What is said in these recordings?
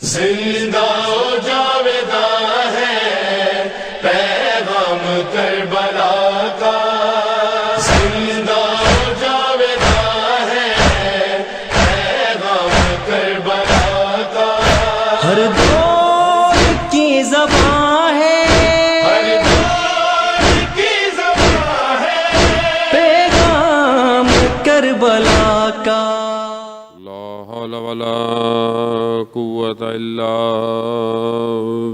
زندہ و جاویدہ ہے پیغام کربلا کا، زندہ و جاویدہ ہے پیغام کربلا کا، ہر دور کی زبان ہے، ہر دور کی زبان ہے پیغام کربلا کا۔ لا حول ولا قوة إلا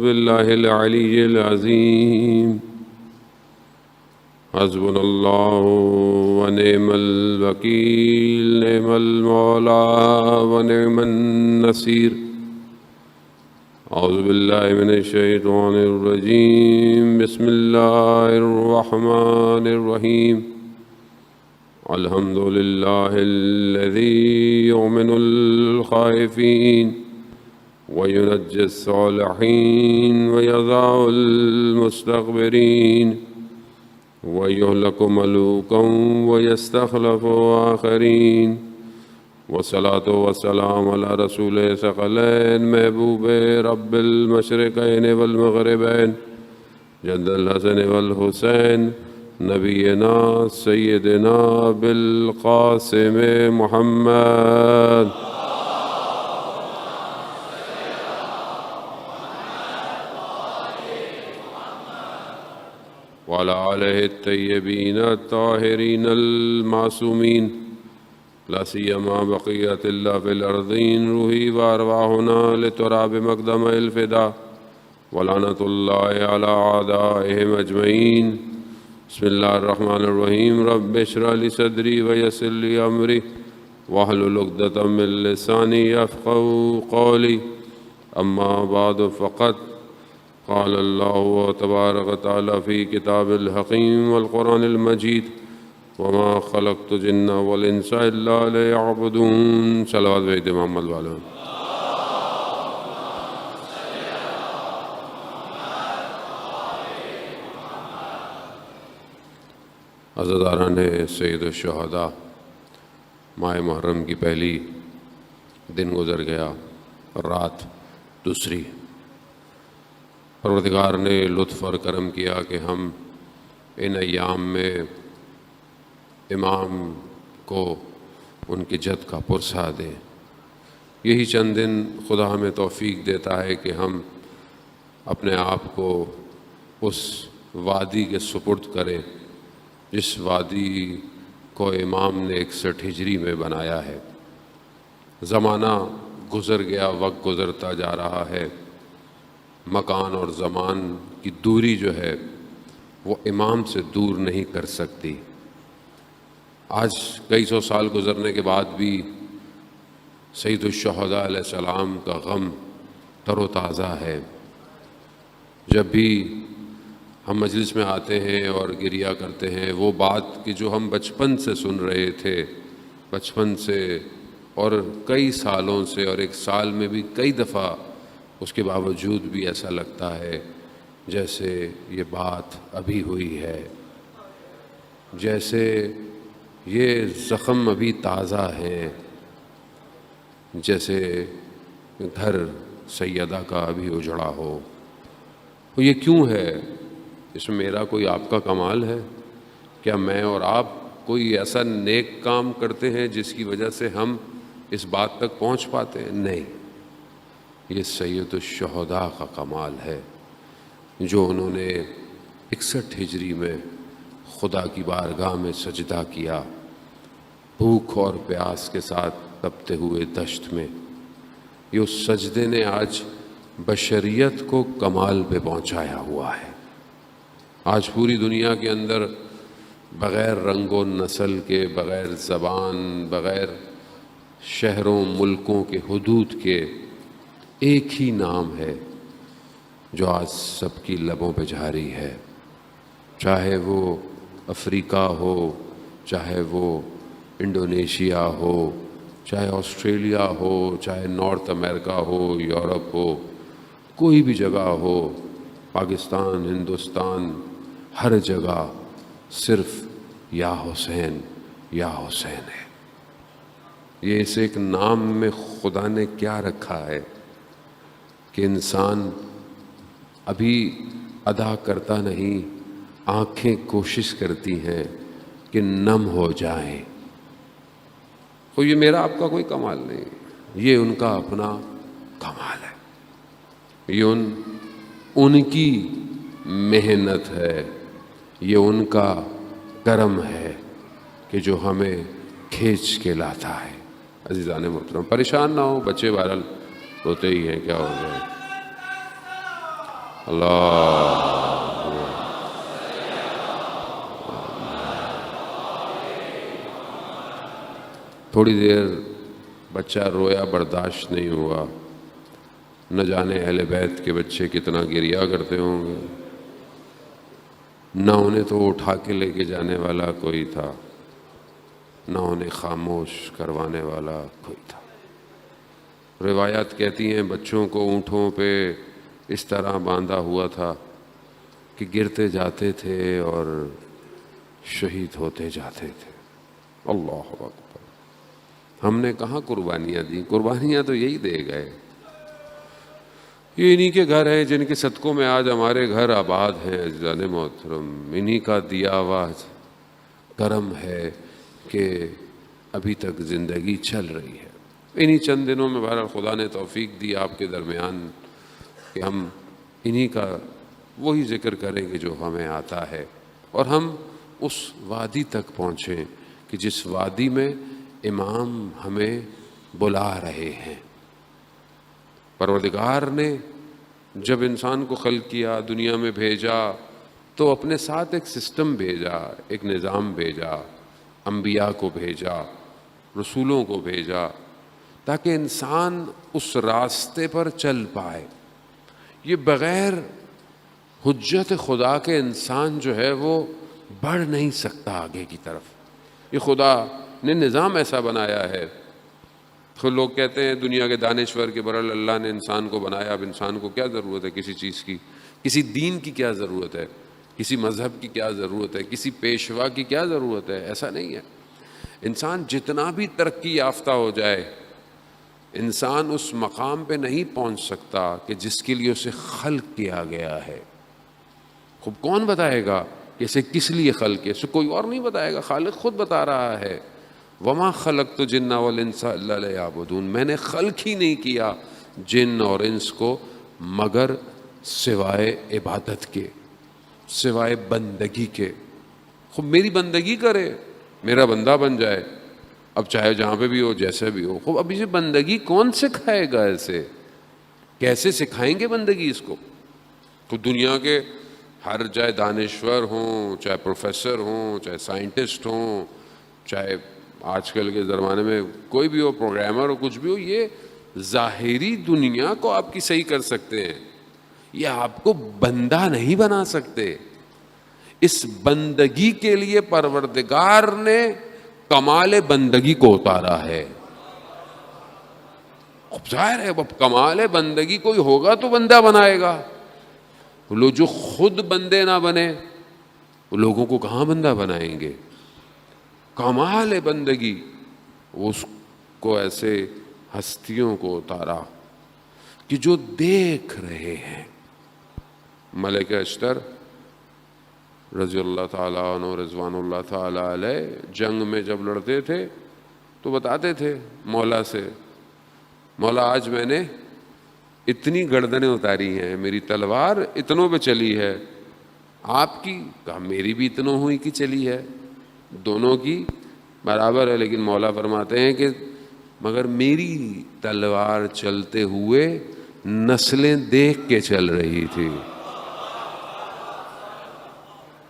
بالله العلي العظيم حسبنا الله ونعم الوكيل نعم المولى ونعم النصير أعوذ بالله من الشيطان الرجيم بسم الله الرحمن الرحيم الحمد لله الذي يؤمن الخائفين وينجي الصالحين ويضع المستكبرين ويهلك ملوكا ويستخلف آخرين، والصلاة والسلام على رسول ثقلين محبوب رب المشرقين والمغربين جد الحسن والحسين نبینا سیدنا بالقاسم محمد وعلى آلہ الطیبین الطاہرین المعصومین لا سیما بقیت اللہ فی الارضین روحی وارواحنا لتراب مقدم الفدا ولعنت اللہ علی اعدائہم اجمعین۔ بسم اللہ الرحمن الرحیم رب اشرح لی صدری ویسر لی امری واحلل عقدۃ من لسانی یفقہوا قولی، اما بعد فقد قال اللہ تبارک وتعالی فی کتاب الحکیم والقرآن المجید وما خلقت الجن والانس الا لیعبدون۔ صلوات بھیجتے محمد والوں۔ عزاداران سید الشہداء، ماہ محرم کی پہلی دن گزر گیا، رات دوسری۔ پروردگار نے لطف اور کرم کیا کہ ہم ان ایام میں امام کو ان کی جد کا پرسہ دیں۔ یہی چند دن خدا ہمیں توفیق دیتا ہے کہ ہم اپنے آپ کو اس وادی کے سپرد کریں جس وادی کو امام نے 61 ہجری میں بنایا ہے۔ زمانہ گزر گیا، وقت گزرتا جا رہا ہے، مکان اور زمان کی دوری جو ہے وہ امام سے دور نہیں کر سکتی۔ آج کئی سو سال گزرنے کے بعد بھی سید الشہداء علیہ السلام کا غم تر و تازہ ہے۔ جب بھی ہم مجلس میں آتے ہیں اور گریہ کرتے ہیں، وہ بات کہ جو ہم بچپن سے سن رہے تھے، بچپن سے اور کئی سالوں سے، اور ایک سال میں بھی کئی دفعہ اس کے باوجود بھی ایسا لگتا ہے جیسے یہ بات ابھی ہوئی ہے، جیسے یہ زخم ابھی تازہ ہیں، جیسے گھر سیدہ کا ابھی اجڑا ہو۔ تو یہ کیوں ہے؟ اس میں میرا کوئی آپ کا کمال ہے؟ کیا میں اور آپ کوئی ایسا نیک کام کرتے ہیں جس کی وجہ سے ہم اس بات تک پہنچ پاتے ہیں؟ نہیں، یہ سید الشہداء کا کمال ہے جو انہوں نے 61 ہجری میں خدا کی بارگاہ میں سجدہ کیا، بھوک اور پیاس کے ساتھ تپتے ہوئے دشت میں۔ یہ اس سجدے نے آج بشریت کو کمال پہ پہنچایا ہوا ہے۔ آج پوری دنیا کے اندر بغیر رنگ و نسل کے، بغیر زبان، بغیر شہروں ملکوں کے حدود کے ایک ہی نام ہے جو آج سب کی لبوں پہ جاری ہے، چاہے وہ افریقہ ہو، چاہے وہ انڈونیشیا ہو، چاہے آسٹریلیا ہو، چاہے نارتھ امریکہ ہو، یورپ ہو، کوئی بھی جگہ ہو، پاکستان، ہندوستان، ہر جگہ صرف یا حسین یا حسین ہے۔ یہ اس ایک نام میں خدا نے کیا رکھا ہے کہ انسان ابھی ادا کرتا نہیں، آنکھیں کوشش کرتی ہیں کہ نم ہو جائیں. تو یہ میرا آپ کا کوئی کمال نہیں، یہ ان کا اپنا کمال ہے، یہ ان کی محنت ہے، یہ ان کا کرم ہے کہ جو ہمیں کھینچ کے لاتا ہے. عزیزان محترم پریشان نہ ہو، بچے بہرحال ہوتے ہی ہیں، کیا ہو گئے. اللہ تھوڑی دیر بچہ رویا برداشت نہیں ہوا، نہ جانے اہل بیت کے بچے کتنا گریا کرتے ہوں گے، نہ انہیں تو اٹھا کے لے کے جانے والا کوئی تھا، نہ انہیں خاموش کروانے والا کوئی تھا. روایات کہتی ہیں بچوں کو اونٹوں پہ اس طرح باندھا ہوا تھا کہ گرتے جاتے تھے اور شہید ہوتے جاتے تھے. اللہ اکبر. ہم نے کہاں قربانیاں دی؟ قربانیاں تو یہی دے گئے. یہ انہی کے گھر ہیں جن کے صدقوں میں آج ہمارے گھر آباد ہیں. عزیزان محترم انہی کا دیا ہوا کرم ہے کہ ابھی تک زندگی چل رہی ہے. انہی چند دنوں میں بہرحال خدا نے توفیق دی آپ کے درمیان کہ ہم انہی کا وہی ذکر کریں کہ جو ہمیں آتا ہے، اور ہم اس وادی تک پہنچیں کہ جس وادی میں امام ہمیں بلا رہے ہیں. پروردگار نے جب انسان کو خلق کیا، دنیا میں بھیجا، تو اپنے ساتھ ایک سسٹم بھیجا، ایک نظام بھیجا، انبیاء کو بھیجا، رسولوں کو بھیجا، تاکہ انسان اس راستے پر چل پائے. یہ بغیر حجت خدا کے انسان جو ہے وہ بڑھ نہیں سکتا آگے کی طرف. یہ خدا نے نظام ایسا بنایا ہے. تو لوگ کہتے ہیں دنیا کے دانشور کہ برحال اللہ نے انسان کو بنایا، اب انسان کو کیا ضرورت ہے کسی چیز کی، کسی دین کی کیا ضرورت ہے، کسی مذہب کی کیا ضرورت ہے، کسی پیشوا کی کیا ضرورت ہے. ایسا نہیں ہے. انسان جتنا بھی ترقی یافتہ ہو جائے، انسان اس مقام پہ نہیں پہنچ سکتا کہ جس کے لیے اسے خلق کیا گیا ہے. خوب کون بتائے گا کہ اسے کس لیے خلق ہے؟ اسے کوئی اور نہیں بتائے گا، خالق خود بتا رہا ہے. وما خلقت الجن والانس الا لیعبدون. میں نے خلق ہی نہیں کیا جن اور انس کو مگر سوائے عبادت کے، سوائے بندگی کے. خوب میری بندگی کرے، میرا بندہ بن جائے، اب چاہے جہاں پہ بھی ہو، جیسے بھی ہو. خوب اب یہ بندگی کون سکھائے گا؟ ایسے کیسے سکھائیں گے بندگی اس کو؟ تو دنیا کے ہر چاہے دانشور ہوں، چاہے پروفیسر ہوں، چاہے سائنٹسٹ ہوں، چاہے آج کل کے زمانے میں کوئی بھی ہو، پروگرامر ہو، کچھ بھی ہو، یہ ظاہری دنیا کو آپ کی صحیح کر سکتے ہیں، یہ آپ کو بندہ نہیں بنا سکتے. اس بندگی کے لیے پروردگار نے کمال بندگی کو اتارا ہے. اب ظاہر ہے اب کمال بندگی کوئی ہوگا تو بندہ بنائے گا. لوگ جو خود بندے نہ بنے وہ لوگوں کو کہاں بندہ بنائیں گے؟ کمال بندگی اس کو ایسے ہستیوں کو اتارا کہ جو دیکھ رہے ہیں. ملک اشتر رضی اللہ تعالیٰ عنہ رضوان اللہ تعالیٰ علیہ جنگ میں جب لڑتے تھے تو بتاتے تھے مولا سے، مولا آج میں نے اتنی گردنیں اتاری ہیں، میری تلوار اتنوں پہ چلی ہے، آپ کی؟ کہا میری بھی اتنوں ہوئی کی چلی ہے، دونوں کی برابر ہے. لیکن مولا فرماتے ہیں کہ مگر میری تلوار چلتے ہوئے نسلیں دیکھ کے چل رہی تھی.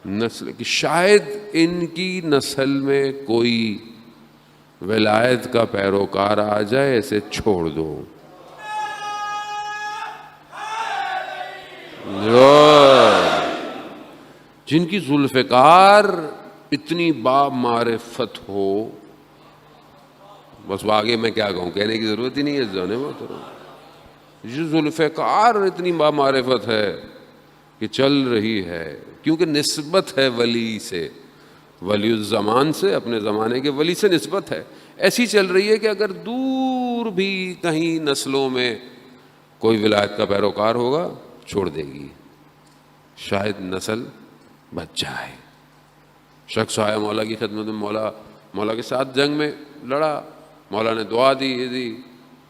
نسل کہ شاید ان کی نسل میں کوئی ولایت کا پیروکار آ جائے، اسے چھوڑ دو. جن کی ذوالفقار اتنی با معرفت ہو، بس آگے میں کیا کہوں، کہنے کی ضرورت ہی نہیں ہے. جانے جو ذوالفقار اتنی با معرفت ہے کہ چل رہی ہے، کیونکہ نسبت ہے ولی سے، ولی الزمان سے، اپنے زمانے کے ولی سے نسبت ہے. ایسی چل رہی ہے کہ اگر دور بھی کہیں نسلوں میں کوئی ولایت کا پیروکار ہوگا چھوڑ دے گی، شاید نسل بچ جائے۔ شخص آیا مولا کی خدمت میں، مولا کے ساتھ جنگ میں لڑا، مولا نے دعا دی، یہ دی،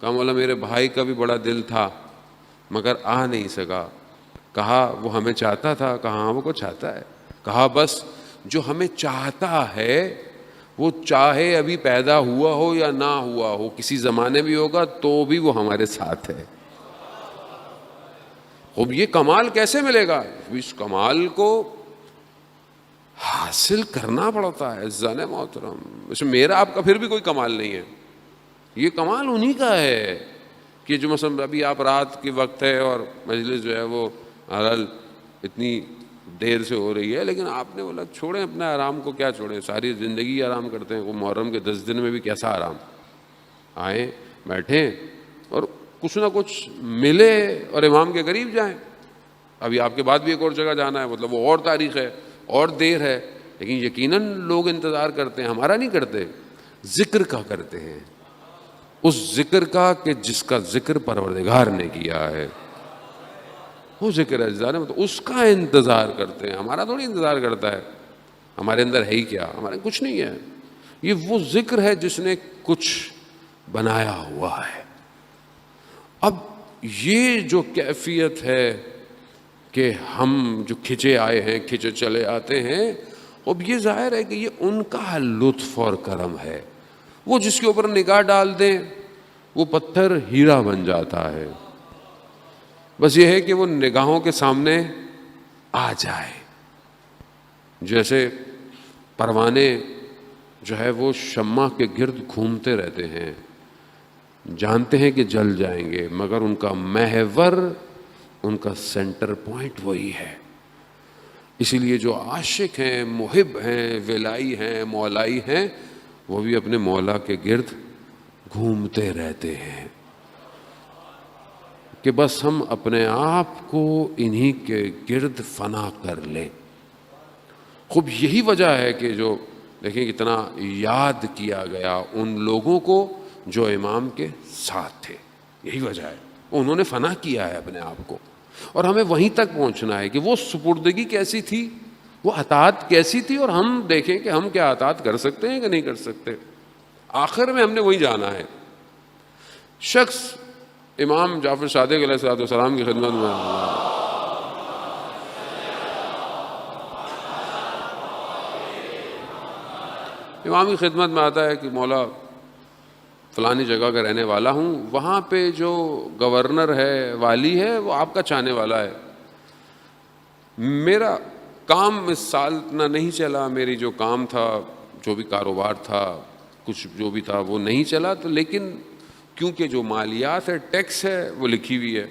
کہا مولا میرے بھائی کا بھی بڑا دل تھا مگر آ نہیں سکا۔ کہا وہ ہمیں چاہتا تھا؟ کہا ہاں وہ کو چاہتا ہے۔ کہا بس جو ہمیں چاہتا ہے وہ چاہے ابھی پیدا ہوا ہو یا نہ ہوا ہو، کسی زمانے بھی ہوگا تو بھی وہ ہمارے ساتھ ہے۔ اب یہ کمال کیسے ملے گا؟ اس کمال کو حاصل کرنا پڑتا ہے عزیزان محترم۔ اس میں میرا آپ کا پھر بھی کوئی کمال نہیں ہے، یہ کمال انہی کا ہے کہ جو مثلا ابھی آپ رات کے وقت ہے اور مجلس جو ہے وہ حلال اتنی دیر سے ہو رہی ہے، لیکن آپ نے بولا چھوڑیں اپنے آرام کو، کیا چھوڑیں، ساری زندگی آرام کرتے ہیں، وہ محرم کے 10 دن میں بھی کیسا آرام، آئیں بیٹھیں اور کچھ نہ کچھ ملے اور امام کے قریب جائیں۔ ابھی آپ کے بعد بھی ایک اور جگہ جانا ہے، مطلب وہ اور تاریخ ہے اور دیر ہے، لیکن یقیناً لوگ انتظار کرتے ہیں، ہمارا نہیں کرتے، ذکر کا کرتے ہیں، اس ذکر کا کہ جس کا ذکر پروردگار نے کیا ہے، وہ ذکر ہے، مطلب اس کا انتظار کرتے ہیں، ہمارا تھوڑی انتظار کرتا ہے، ہمارے اندر ہے ہی کیا، ہمارے کچھ نہیں ہے، یہ وہ ذکر ہے جس نے کچھ بنایا ہوا ہے۔ اب یہ جو کیفیت ہے کہ ہم جو کھچے آئے ہیں، کھچے چلے آتے ہیں، اب یہ ظاہر ہے کہ یہ ان کا لطف اور کرم ہے، وہ جس کے اوپر نگاہ ڈال دیں وہ پتھر ہیرا بن جاتا ہے، بس یہ ہے کہ وہ نگاہوں کے سامنے آ جائے۔ جیسے پروانے جو ہے وہ شمع کے گرد گھومتے رہتے ہیں، جانتے ہیں کہ جل جائیں گے، مگر ان کا محور، ان کا سینٹر پوائنٹ وہی ہے۔ اسی لیے جو عاشق ہیں، محب ہیں، ولائی ہیں، مولائی ہیں، وہ بھی اپنے مولا کے گرد گھومتے رہتے ہیں کہ بس ہم اپنے آپ کو انہی کے گرد فنا کر لیں۔ خوب یہی وجہ ہے کہ جو دیکھیں کتنا یاد کیا گیا ان لوگوں کو جو امام کے ساتھ تھے، یہی وجہ ہے، انہوں نے فنا کیا ہے اپنے آپ کو، اور ہمیں وہیں تک پہنچنا ہے کہ وہ سپردگی کیسی تھی، وہ اطاعت کیسی تھی، اور ہم دیکھیں کہ ہم کیا اطاعت کر سکتے ہیں کہ نہیں کر سکتے۔ آخر میں ہم نے وہیں جانا ہے۔ شخص امام جعفر صادق علیہ السلام کی خدمت میں امام کی خدمت میں آتا ہے کہ مولا فلانی جگہ کا رہنے والا ہوں، وہاں پہ جو گورنر ہے، والی ہے، وہ آپ کا چاہنے والا ہے، میرا کام اس سال اتنا نہیں چلا، میری جو کام تھا، جو بھی کاروبار تھا، کچھ جو بھی تھا وہ نہیں چلا، تو لیکن کیونکہ جو مالیات ہے، ٹیکس ہے، وہ لکھی ہوئی ہے،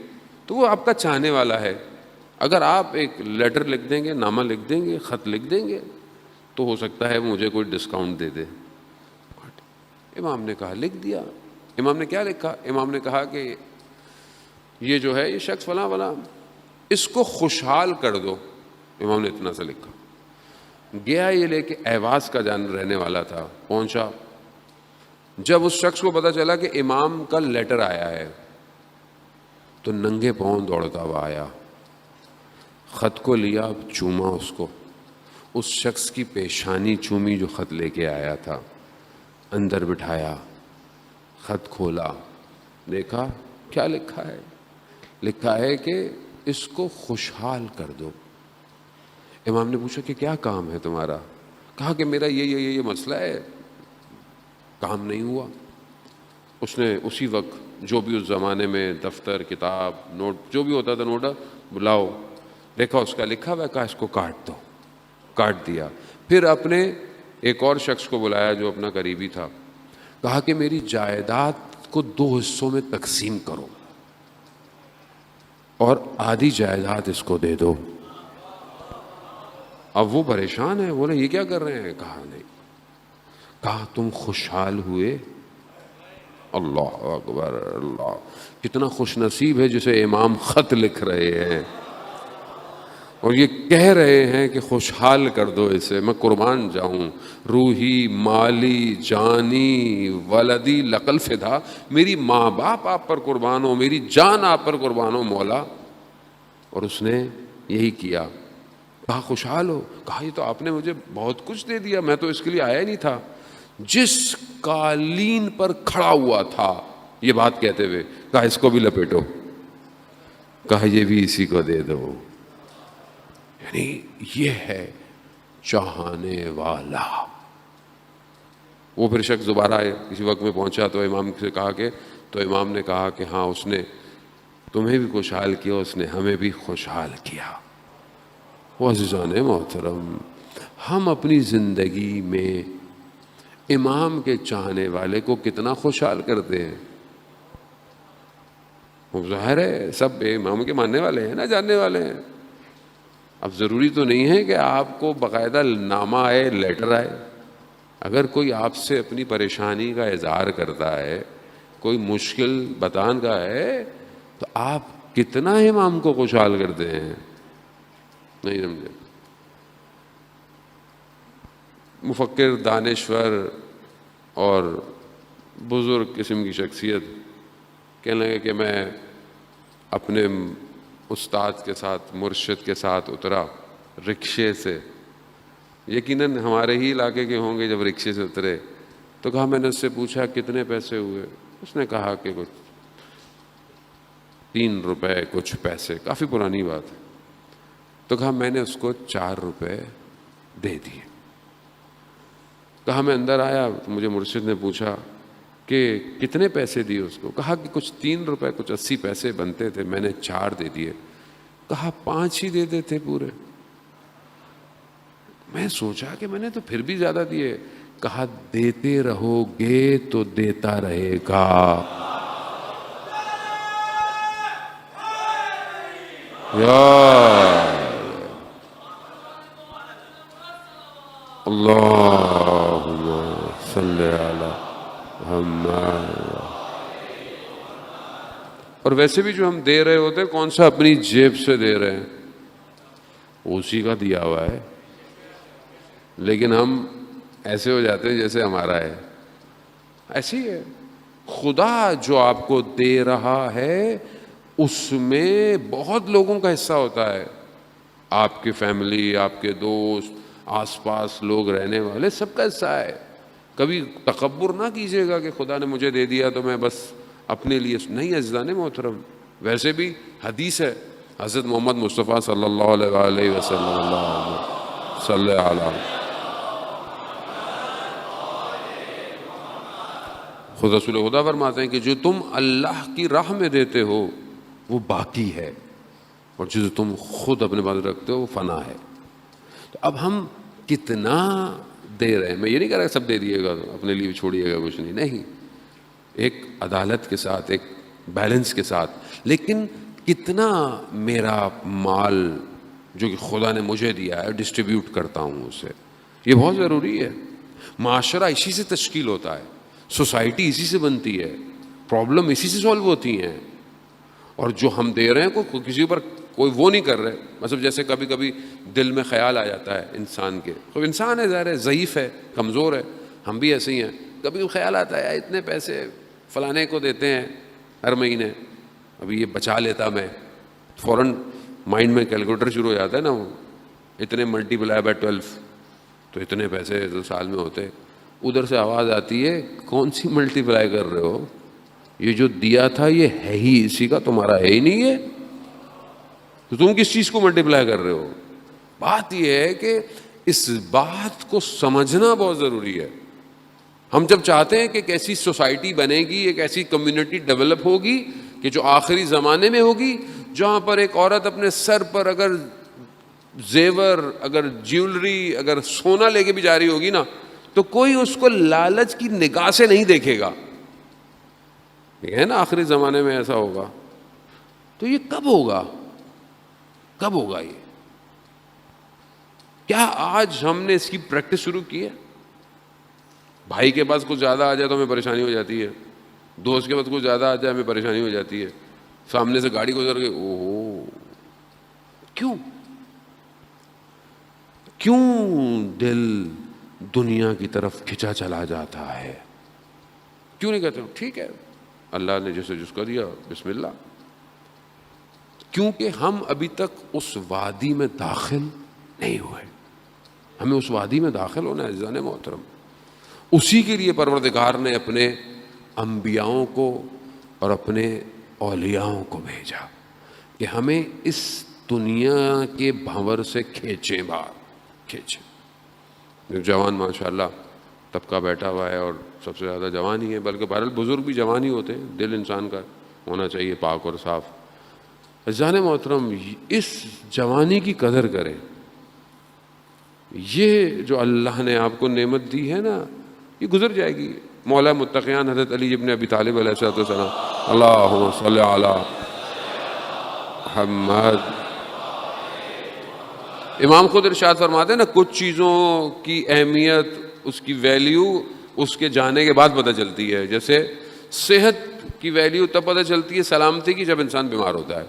تو وہ آپ کا چاہنے والا ہے، اگر آپ ایک لیٹر لکھ دیں گے، نامہ لکھ دیں گے، خط لکھ دیں گے، تو ہو سکتا ہے مجھے کوئی ڈسکاؤنٹ دے دے۔ امام نے کہا لکھ دیا۔ امام نے کیا لکھا؟ امام نے کہا کہ یہ جو ہے یہ شخص فلاں فلاں، اس کو خوشحال کر دو۔ امام نے اتنا سا لکھا۔ گیا یہ لے کے ایواز کا جان رہنے والا تھا، پہنچا، جب اس شخص کو پتا چلا کہ امام کا لیٹر آیا ہے تو ننگے پاؤں دوڑتا ہوا آیا، خط کو لیا، چوما اس کو، اس شخص کی پیشانی چومی جو خط لے کے آیا تھا، اندر بٹھایا، خط کھولا، دیکھا کیا لکھا ہے؟ لکھا ہے کہ اس کو خوشحال کر دو۔ امام نے پوچھا کہ کیا کام ہے تمہارا؟ کہا کہ میرا یہ مسئلہ ہے، کام نہیں ہوا۔ اس نے اسی وقت جو بھی اس زمانے میں دفتر، کتاب، نوٹ جو بھی ہوتا تھا، نوٹ بلاؤ، دیکھا اس کا لکھا ہوا، کہا اس کو کاٹ دو، کاٹ دیا۔ پھر اپنے ایک اور شخص کو بلایا جو اپنا قریبی تھا، کہا کہ میری جائیداد کو 2 حصوں میں تقسیم کرو اور آدھی جائیداد اس کو دے دو۔ اب وہ پریشان ہے، بولے یہ کیا کر رہے ہیں؟ کہا نہیں، کہا تم خوشحال ہوئے؟ اللہ اکبر، اللہ، کتنا خوش نصیب ہے جسے امام خط لکھ رہے ہیں۔ اور یہ کہہ رہے ہیں کہ خوشحال کر دو اسے، میں قربان جاؤں، روحی مالی جانی ولدی لقل فدا، میری ماں باپ آپ پر قربان ہو، میری جان آپ پر قربان ہو مولا. اور اس نے یہی کیا. کہا خوشحال ہو؟ کہا یہ تو آپ نے مجھے بہت کچھ دے دیا، میں تو اس کے لیے آیا ہی نہیں تھا. جس قالین پر کھڑا ہوا تھا یہ بات کہتے ہوئے کہا اس کو بھی لپیٹو، کہا یہ بھی اسی کو دے دو. یعنی یہ ہے چاہنے والا. وہ پھر شخص دوبارہ آئے، کسی وقت میں پہنچا تو امام سے کہا کہ، تو امام نے کہا کہ ہاں اس نے تمہیں بھی خوشحال کیا، اس نے ہمیں بھی خوشحال کیا. وہ عزیزان محترم، ہم اپنی زندگی میں امام کے چاہنے والے کو کتنا خوشحال کرتے ہیں. وہ ظاہر ہے سب امام کے ماننے والے ہیں نا، جاننے والے ہیں. اب ضروری تو نہیں ہے کہ آپ کو باقاعدہ نامہ آئے، لیٹر آئے. اگر کوئی آپ سے اپنی پریشانی کا اظہار کرتا ہے، کوئی مشکل بتان کا ہے، تو آپ کتنا امام کو خوشحال کرتے ہیں. نہیں سمجھے؟ مفکر، دانشور اور بزرگ قسم کی شخصیت کہنے لگے کہ میں اپنے استاد کے ساتھ، مرشد کے ساتھ اترا رکشے سے. یقیناً ہمارے ہی علاقے کے ہوں گے. جب رکشے سے اترے تو کہا، میں نے اس سے پوچھا کتنے پیسے ہوئے؟ اس نے کہا کہ کچھ 3 روپے کچھ پیسے. کافی پرانی بات ہے. تو کہا میں نے اس کو 4 روپے دے دیے. کہا میں اندر آیا تو مجھے مرشد نے پوچھا کہ کتنے پیسے دیے اس کو؟ کہا کہ کچھ 3 روپے کچھ 80 پیسے بنتے تھے، میں نے 4 دے دیے. کہا 5 ہی دے دیتے پورے. میں سوچا کہ میں نے تو پھر بھی زیادہ دیے. کہا دیتے رہو گے تو دیتا رہے گا. یا اللہم صلی علی محمد. اور ویسے بھی جو ہم دے رہے ہوتے ہیں کون سا اپنی جیب سے دے رہے ہیں، اسی کا دیا ہوا ہے. لیکن ہم ایسے ہو جاتے ہیں جیسے ہمارا ہے. ایسی ہے. خدا جو آپ کو دے رہا ہے اس میں بہت لوگوں کا حصہ ہوتا ہے. آپ کی فیملی، آپ کے دوست، آس پاس لوگ رہنے والے، سب کا حصہ ہے. کبھی تکبر نہ کیجیے گا کہ خدا نے مجھے دے دیا تو میں بس اپنے لیے نہیں. عزیزان محترم، ویسے بھی حدیث ہے حضرت محمد مصطفیٰ صلی اللہ علیہ وآلہ وسلم، اللہ صلی علیہ، خود رسول خدا فرماتے ہیں کہ جو تم اللہ کی راہ میں دیتے ہو وہ باقی ہے، اور جو تم خود اپنے پاس رکھتے ہو وہ فنا ہے. تو اب ہم کتنا دے رہے ہیں؟ میں یہ نہیں کہہ رہا سب دے دیے گا اپنے لیے چھوڑیے گا کچھ نہیں. ایک عدالت کے ساتھ، ایک بیلنس کے ساتھ. لیکن کتنا میرا مال جو کہ خدا نے مجھے دیا ہے ڈسٹریبیوٹ کرتا ہوں اسے، یہ بہت ضروری ہے. معاشرہ اسی سے تشکیل ہوتا ہے، سوسائٹی اسی سے بنتی ہے، پرابلم اسی سے سولو ہوتی ہیں. اور جو ہم دے رہے ہیں کوئی کسی پر کوئی وہ نہیں کر رہے. مطلب جیسے کبھی کبھی دل میں خیال آ جاتا ہے انسان کے، تو انسان ہے ظاہر ہے، ضعیف ہے، کمزور ہے، ہم بھی ایسے ہی ہیں. کبھی خیال آتا ہے اتنے پیسے فلانے کو دیتے ہیں ہر مہینے، ابھی یہ بچا لیتا میں. فوراً مائنڈ میں کیلکولیٹر شروع ہو جاتا ہے نا، وہ اتنے ملٹی پلائی بائی 12 تو اتنے پیسے تو سال میں ہوتے. ادھر سے آواز آتی ہے کون سی ملٹی پلائی کر رہے ہو، یہ جو دیا تھا یہ ہے ہی اسی کا، تمہارا ہے ہی نہیں ہے، تو تم کس چیز کو ملٹی پلائی کر رہے ہو. بات یہ ہے کہ اس بات کو سمجھنا بہت ضروری ہے. ہم جب چاہتے ہیں کہ ایک ایسی سوسائٹی بنے گی، ایک ایسی کمیونٹی ڈیولپ ہوگی کہ جو آخری زمانے میں ہوگی، جہاں پر ایک عورت اپنے سر پر اگر زیور، اگر جیولری، اگر سونا لے کے بھی جا رہی ہوگی نا، تو کوئی اس کو لالچ کی نگاہ سے نہیں دیکھے گا. ہے نا آخری زمانے میں ایسا ہوگا. تو یہ کب ہوگا؟ کب ہوگا یہ؟ کیا آج ہم نے اس کی پریکٹس شروع کی ہے؟ بھائی کے پاس کچھ زیادہ آ جائے تو ہمیں پریشانی ہو جاتی ہے، دوست کے پاس کچھ زیادہ آ جائے ہمیں پریشانی ہو جاتی ہے، سامنے سے گاڑی گزر گئی اوہ کیوں؟ کیوں دل دنیا کی طرف کھنچا چلا جاتا ہے؟ کیوں نہیں کہتے ٹھیک ہے اللہ نے جسے جس کو دیا بسم اللہ؟ کیونکہ ہم ابھی تک اس وادی میں داخل نہیں ہوئے. ہمیں اس وادی میں داخل ہونا ہے عزیزان محترم. اسی کے لیے پروردگار نے اپنے انبیاؤں کو اور اپنے اولیاؤں کو بھیجا کہ ہمیں اس دنیا کے بھنور سے کھینچیں باہر کھینچیں. جوان ماشاءاللہ طبقہ بیٹھا ہوا ہے اور سب سے زیادہ جوان ہی ہے، بلکہ بہرحال بزرگ بھی جوان ہی ہوتے ہیں. دل انسان کا ہونا چاہیے پاک اور صاف. عزیزان محترم اس جوانی کی قدر کریں. یہ جو اللہ نے آپ کو نعمت دی ہے نا یہ گزر جائے گی. مولا متقیان حضرت علی ابن ابی طالب علیہ السلام اللہم صلی علی محمد. امام خود ارشاد فرماتے ہیں نا کچھ چیزوں کی اہمیت، اس کی ویلیو اس کے جانے کے بعد پتہ چلتی ہے. جیسے صحت کی ویلیو تب پتہ چلتی ہے سلامتی کی جب انسان بیمار ہوتا ہے.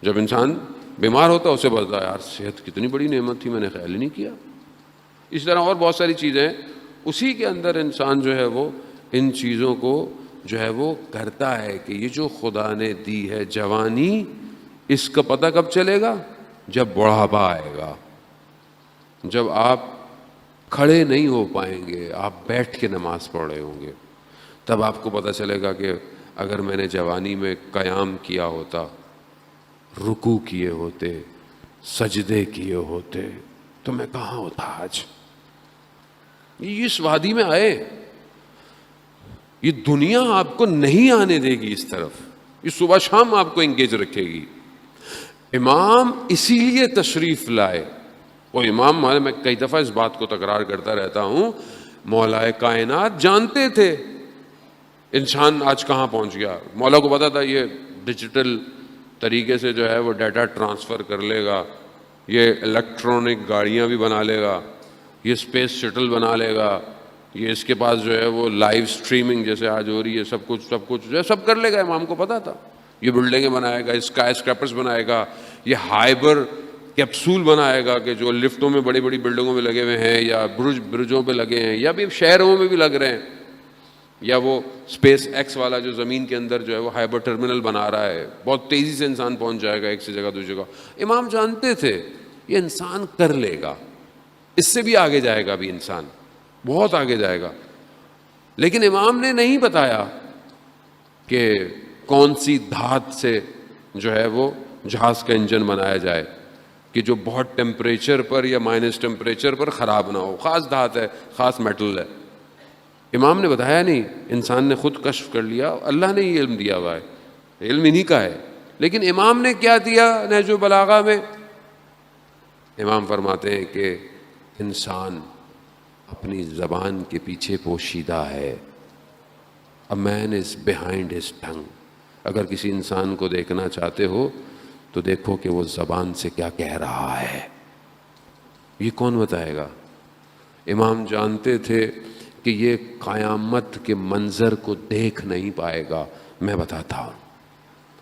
جب انسان بیمار ہوتا ہے اسے پتہ ہے یار صحت کتنی بڑی نعمت تھی، میں نے خیال ہی نہیں کیا. اس طرح اور بہت ساری چیزیں ہیں. اسی کے اندر انسان جو ہے وہ ان چیزوں کو جو ہے وہ کرتا ہے کہ یہ جو خدا نے دی ہے جوانی، اس کا پتہ کب چلے گا؟ جب بڑھاپا آئے گا، جب آپ کھڑے نہیں ہو پائیں گے، آپ بیٹھ کے نماز پڑھ رہے ہوں گے، تب آپ کو پتہ چلے گا کہ اگر میں نے جوانی میں قیام کیا ہوتا، رکوع کیے ہوتے، سجدے کیے ہوتے تو میں کہاں ہوتا آج. اس وادی میں آئے. یہ دنیا آپ کو نہیں آنے دے گی اس طرف، یہ صبح شام آپ کو انگیج رکھے گی. امام اسی لیے تشریف لائے. وہ امام میں کئی دفعہ اس بات کو تکرار کرتا رہتا ہوں، مولائے کائنات جانتے تھے انسان آج کہاں پہنچ گیا. مولا کو پتا تھا یہ ڈیجیٹل طریقے سے جو ہے وہ ڈیٹا ٹرانسفر کر لے گا، یہ الیکٹرانک گاڑیاں بھی بنا لے گا، یہ اسپیس شٹل بنا لے گا، یہ اس کے پاس جو ہے وہ لائیو سٹریمنگ جیسے آج ہو رہی ہے، سب کچھ جو ہے سب کر لے گا. امام کو پتا تھا یہ بلڈنگیں بنائے گا، اسکائی اسکریپرز بنائے گا، یہ ہائبر کیپسول بنائے گا کہ جو لفٹوں میں بڑی بڑی بلڈنگوں میں لگے ہوئے ہیں یا برجوں پہ لگے ہیں یا بھی شہروں میں بھی لگ رہے ہیں، یا وہ اسپیس ایکس والا جو زمین کے اندر جو ہے وہ ہائبر ٹرمینل بنا رہا ہے، بہت تیزی سے انسان پہنچ جائے گا ایک سے جگہ دوسری جگہ. امام جانتے تھے یہ انسان کر لے گا، اس سے بھی آگے جائے گا، بھی انسان بہت آگے جائے گا. لیکن امام نے نہیں بتایا کہ کون سی دھات سے جو ہے وہ جہاز کا انجن بنایا جائے کہ جو بہت ٹیمپریچر پر یا مائنس ٹیمپریچر پر خراب نہ ہو. خاص دھات ہے، خاص میٹل ہے. امام نے بتایا نہیں، انسان نے خود کشف کر لیا. اللہ نے یہ علم دیا ہوا ہے، علم انہی کا ہے. لیکن امام نے کیا دیا نہج البلاغہ میں؟ امام فرماتے ہیں کہ انسان اپنی زبان کے پیچھے پوشیدہ ہے. A man is behind his tongue. اگر کسی انسان کو دیکھنا چاہتے ہو تو دیکھو کہ وہ زبان سے کیا کہہ رہا ہے. یہ کون بتائے گا؟ امام جانتے تھے کہ یہ قیامت کے منظر کو دیکھ نہیں پائے گا. میں بتاتا ہوں.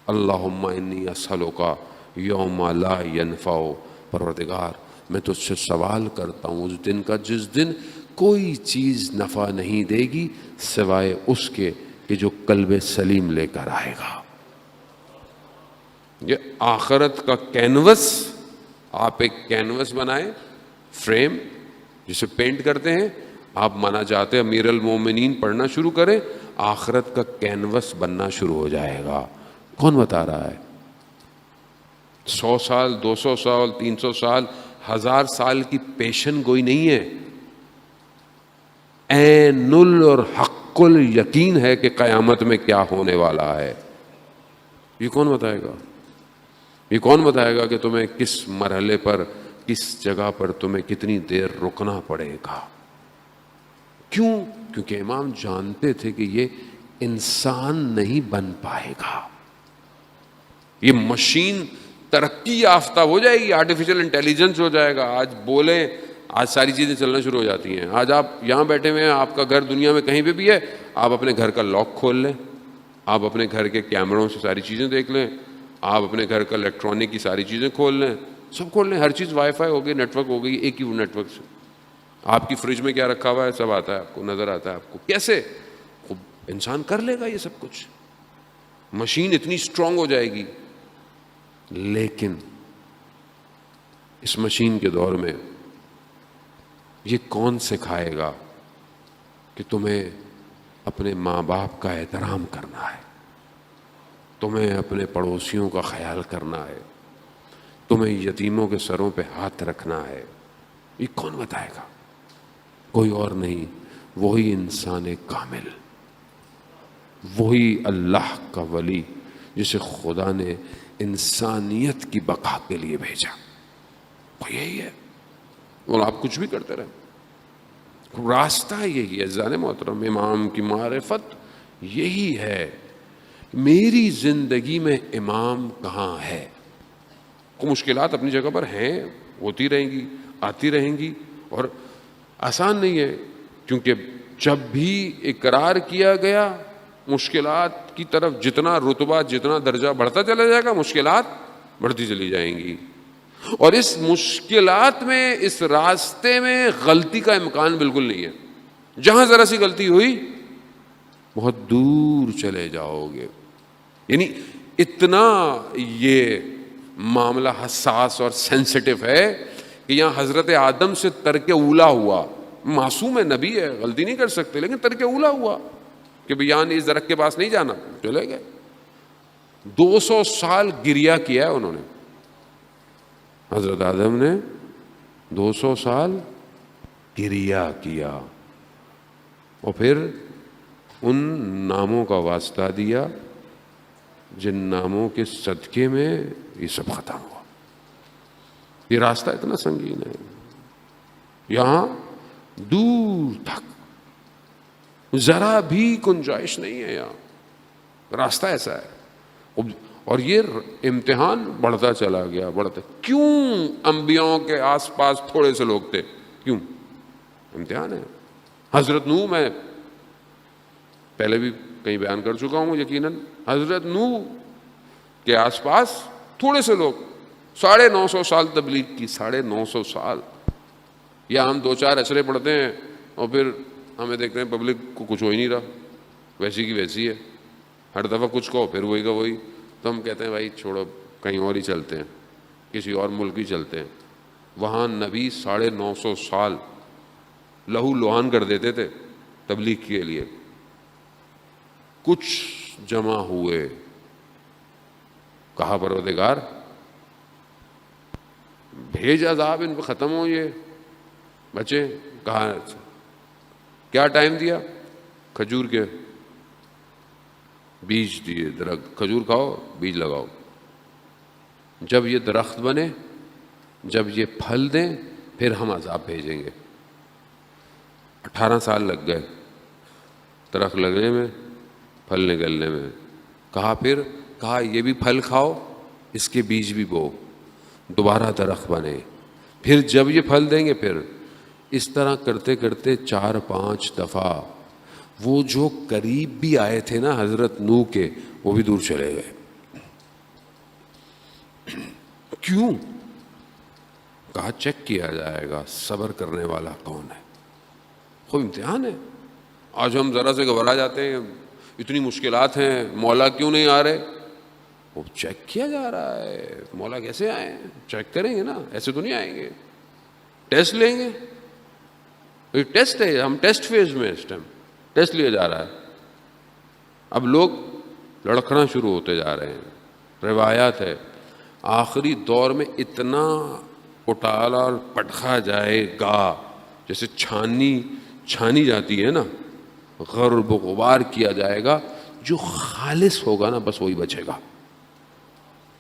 اللہم انی اسألک یوم لا ینفع، پروردگار میں تجھ سے سوال کرتا ہوں اس دن کا جس دن کوئی چیز نفع نہیں دے گی سوائے اس کے کہ جو قلب سلیم لے کر آئے گا. یہ آخرت کا کینوس. آپ ایک کینوس بنائیں، فریم جسے پینٹ کرتے ہیں. آپ مانا جاتے ہیں امیر المومنین پڑھنا شروع کریں، آخرت کا کینوس بننا شروع ہو جائے گا. کون بتا رہا ہے؟ 100 سال، 200 سال، 300 سال، 1000 سال کی پیشن گوئی نہیں ہے. عین اور حق الیقین ہے کہ قیامت میں کیا ہونے والا ہے. یہ کون بتائے گا؟ یہ کون بتائے گا کہ تمہیں کس مرحلے پر، کس جگہ پر تمہیں کتنی دیر رکنا پڑے گا؟ کیوں؟ کیونکہ امام جانتے تھے کہ یہ انسان نہیں بن پائے گا. یہ مشین ترقی یافتہ ہو جائے گی، آرٹیفیشل انٹیلیجنس ہو جائے گا. آج بولیں، آج ساری چیزیں چلنا شروع ہو جاتی ہیں. آج آپ یہاں بیٹھے ہوئے ہیں، آپ کا گھر دنیا میں کہیں پہ بھی ہے، آپ اپنے گھر کا لاک کھول لیں، آپ اپنے گھر کے کیمروں سے ساری چیزیں دیکھ لیں، آپ اپنے گھر کا الیکٹرانک کی ساری چیزیں کھول لیں، سب کھول لیں, ہر چیز وائی فائی ہو گئی, نیٹ ورک ہو گئی, ایک ہی نیٹ ورک سے آپ کی فریج میں کیا رکھا ہوا ہے سب آتا ہے آپ کو, نظر آتا ہے آپ کو. کیسے انسان کر لے گا یہ سب کچھ؟ مشین اتنی اسٹرانگ ہو جائے گی. لیکن اس مشین کے دور میں یہ کون سکھائے گا کہ تمہیں اپنے ماں باپ کا احترام کرنا ہے, تمہیں اپنے پڑوسیوں کا خیال کرنا ہے, تمہیں یتیموں کے سروں پہ ہاتھ رکھنا ہے؟ یہ کون بتائے گا؟ کوئی اور نہیں, وہی انسان کامل, وہی اللہ کا ولی جسے خدا نے انسانیت کی بقا کے لیے بھیجا. وہ یہی ہے. اور آپ کچھ بھی کرتے رہے, راستہ یہی ہے. عزیزان محترم, امام کی معرفت یہی ہے. میری زندگی میں امام کہاں ہے؟ مشکلات اپنی جگہ پر ہیں, ہوتی رہیں گی, آتی رہیں گی, اور آسان نہیں ہے, کیونکہ جب بھی اقرار کیا گیا مشکلات کی طرف جتنا رتبہ, جتنا درجہ بڑھتا چلا جائے گا, مشکلات بڑھتی چلی جائیں گی. اور اس مشکلات میں, اس راستے میں غلطی کا امکان بالکل نہیں ہے. جہاں ذرا سی غلطی ہوئی بہت دور چلے جاؤ گے. یعنی اتنا یہ معاملہ حساس اور سینسٹیو ہے کہ یہاں حضرت آدم سے ترک اولا ہوا. معصوم ہے, نبی ہے, غلطی نہیں کر سکتے, لیکن ترک اولا ہوا کہ بھئی یہاں اس درخت کے پاس نہیں جانا, چلے گئے. 200 سال گریا کیا ہے انہوں نے, حضرت آدم نے 200 سال گریا کیا, اور پھر ان ناموں کا واسطہ دیا جن ناموں کے صدقے میں یہ سب ختم ہوا. یہ راستہ اتنا سنگین ہے, یہاں دور تک ذرا بھی گنجائش نہیں ہے. یہاں راستہ ایسا ہے, اور یہ امتحان بڑھتا چلا گیا, بڑھتا. کیوں انبیاءوں کے آس پاس تھوڑے سے لوگ تھے؟ کیوں؟ امتحان ہے. حضرت نوح, میں پہلے بھی کہیں بیان کر چکا ہوں یقیناً, حضرت نوح کے آس پاس تھوڑے سے لوگ, 950 سال تبلیغ کی, 950 سال. یا ہم 2-4 اشرے پڑھتے ہیں اور پھر ہمیں دیکھتے ہیں پبلک کو کچھ ہو ہی نہیں رہا, ویسی کی ویسی ہے, ہر دفعہ کچھ کہو پھر وہی کا وہی. تو ہم کہتے ہیں بھائی چھوڑو, کہیں اور ہی چلتے ہیں, کسی اور ملک ہی چلتے ہیں. وہاں نبی 950 سال لہو لوہان کر دیتے تھے تبلیغ کے لیے. کچھ جمع ہوئے, کہا پروردگار بھیج عذاب, ان پہ ختم ہو یہ بچے. کہا کیا ٹائم دیا؟ کھجور کے بیج دیے, درخت کھجور کھاؤ, بیج لگاؤ. جب یہ درخت بنے, جب یہ پھل دیں, پھر ہم عذاب بھیجیں گے. 18 سال لگ گئے درخت لگنے میں, پھل نکلنے میں. کہا یہ بھی پھل کھاؤ, اس کے بیج بھی بو, دوبارہ درخت بنے. پھر جب یہ پھل دیں گے, پھر اس طرح کرتے کرتے 4-5 دفعہ وہ جو قریب بھی آئے تھے نا حضرت نوح کے, وہ بھی دور چلے گئے. کیوں؟ کہا چیک کیا جائے گا صبر کرنے والا کون ہے. خوب امتحان ہے. آج ہم ذرا سے گھبرا جاتے ہیں, اتنی مشکلات ہیں, مولا کیوں نہیں آ رہے؟ وہ چیک کیا جا رہا ہے. مولا کیسے آئے؟ چیک کریں گے نا, ایسے تو نہیں آئیں گے. ٹیسٹ لیں گے, یہ ٹیسٹ ہے, ہم ٹیسٹ فیز میں اس ٹائم ٹیسٹ لیا جا رہا ہے. اب لوگ لڑکھنا شروع ہوتے جا رہے ہیں. روایات ہے آخری دور میں اتنا اٹالا اور پٹخا جائے گا جیسے چھانی جاتی ہے نا, غرب و غبار کیا جائے گا. جو خالص ہوگا نا بس وہی بچے گا,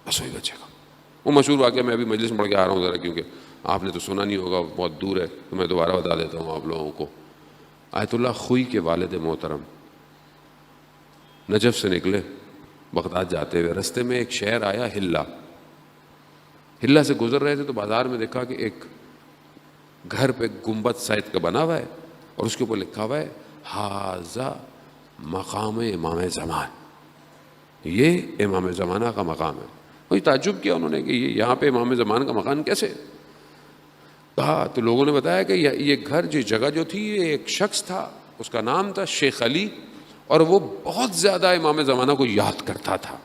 بس وہی بچے گا. وہ مشہور واقعہ میں ابھی مجلس میں پڑھ کے آ رہا ہوں ذرا, کیونکہ آپ نے تو سنا نہیں ہوگا, بہت دور ہے, تو میں دوبارہ بتا دیتا ہوں آپ لوگوں کو. آیت اللہ خوئی کے والد محترم نجف سے نکلے بغداد جاتے ہوئے. رستے میں ایک شہر آیا ہلا سے گزر رہے تھے تو بازار میں دیکھا کہ ایک گھر پہ گنبد سائد کا بنا ہوا ہے, اور اس کے اوپر لکھا ہوا ہے ہاذا مقام امام زمان. یہ امام زمانہ کا مقام ہے. وہی تعجب کیا انہوں نے کہ یہ یہاں پہ امام زمان کا مکان کیسے؟ کہا تو لوگوں نے بتایا کہ یہ گھر جگہ جو تھی یہ ایک شخص تھا، اس کا نام تھا شیخ علی، اور وہ بہت زیادہ امام زمانہ کو یاد کرتا تھا،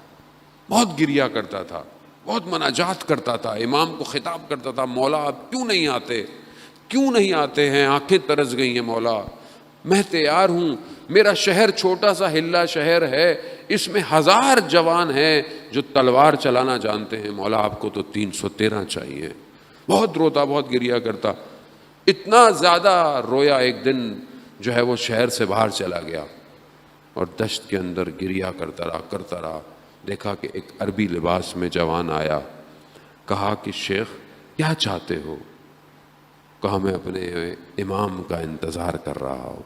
بہت گریا کرتا تھا، بہت مناجات کرتا تھا، امام کو خطاب کرتا تھا، مولا آپ کیوں نہیں آتے، کیوں نہیں آتے ہیں، آنکھیں ترس گئی ہیں مولا، میں تیار ہوں، میرا شہر چھوٹا سا ہلا شہر ہے، اس میں 1000 جوان ہیں جو تلوار چلانا جانتے ہیں، مولا آپ کو تو 313 چاہیے۔ بہت روتا، بہت گریا کرتا، اتنا زیادہ رویا ایک دن جو ہے وہ شہر سے باہر چلا گیا اور دشت کے اندر گریا کرتا رہا۔ دیکھا کہ ایک عربی لباس میں جوان آیا، کہا کہ شیخ کیا چاہتے ہو؟ کہا میں اپنے امام کا انتظار کر رہا ہوں۔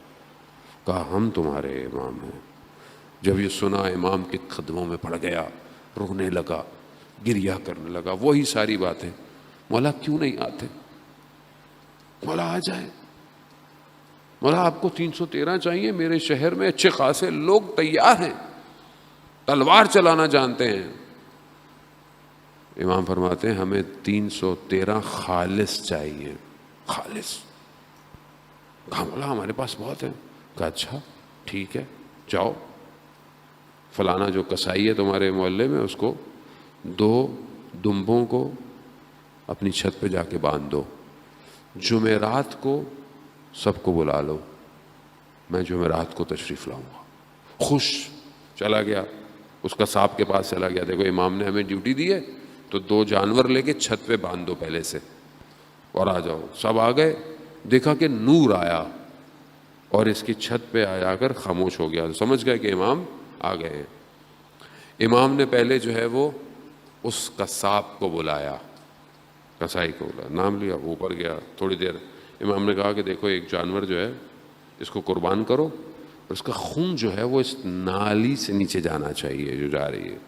کہا ہم تمہارے امام ہیں۔ جب یہ سنا امام کے قدموں میں پڑ گیا، رونے لگا، گریا کرنے لگا، وہی ساری باتیں، مولا کیوں نہیں آتے، مولا آ جائے، مولا آپ کو 313 چاہیے، میرے شہر میں اچھے خاصے لوگ تیار ہیں، تلوار چلانا جانتے ہیں۔ امام فرماتے ہیں ہمیں 313 خالص چاہیے، خالص۔ کہا مولا ہمارے پاس بہت ہیں۔ کہا اچھا ٹھیک ہے، جاؤ فلانا جو کسائی ہے تمہارے محلے میں، اس کو 2 دمبوں کو اپنی چھت پہ جا کے باندھ دو، جمعرات کو سب کو بلا لو، میں جمعرات کو تشریف لاؤں گا۔ خوش چلا گیا، اس کا صاحب کے پاس چلا گیا، دیکھو امام نے ہمیں ڈیوٹی دی ہے تو 2 جانور لے کے چھت پہ باندھ دو پہلے سے اور آ جاؤ۔ سب آ گئے، دیکھا کہ نور آیا اور اس کی چھت پہ آ کر خاموش ہو گیا، سمجھ گئے کہ امام آ گئے ہیں۔ امام نے پہلے جو ہے وہ اس قصاب کو بلایا، کسائی کو بلایا، نام لیا، اوپر گیا، تھوڑی دیر امام نے کہا کہ دیکھو ایک جانور جو ہے اس کو قربان کرو اور اس کا خون جو ہے وہ اس نالی سے نیچے جانا چاہیے جو جا رہی ہے۔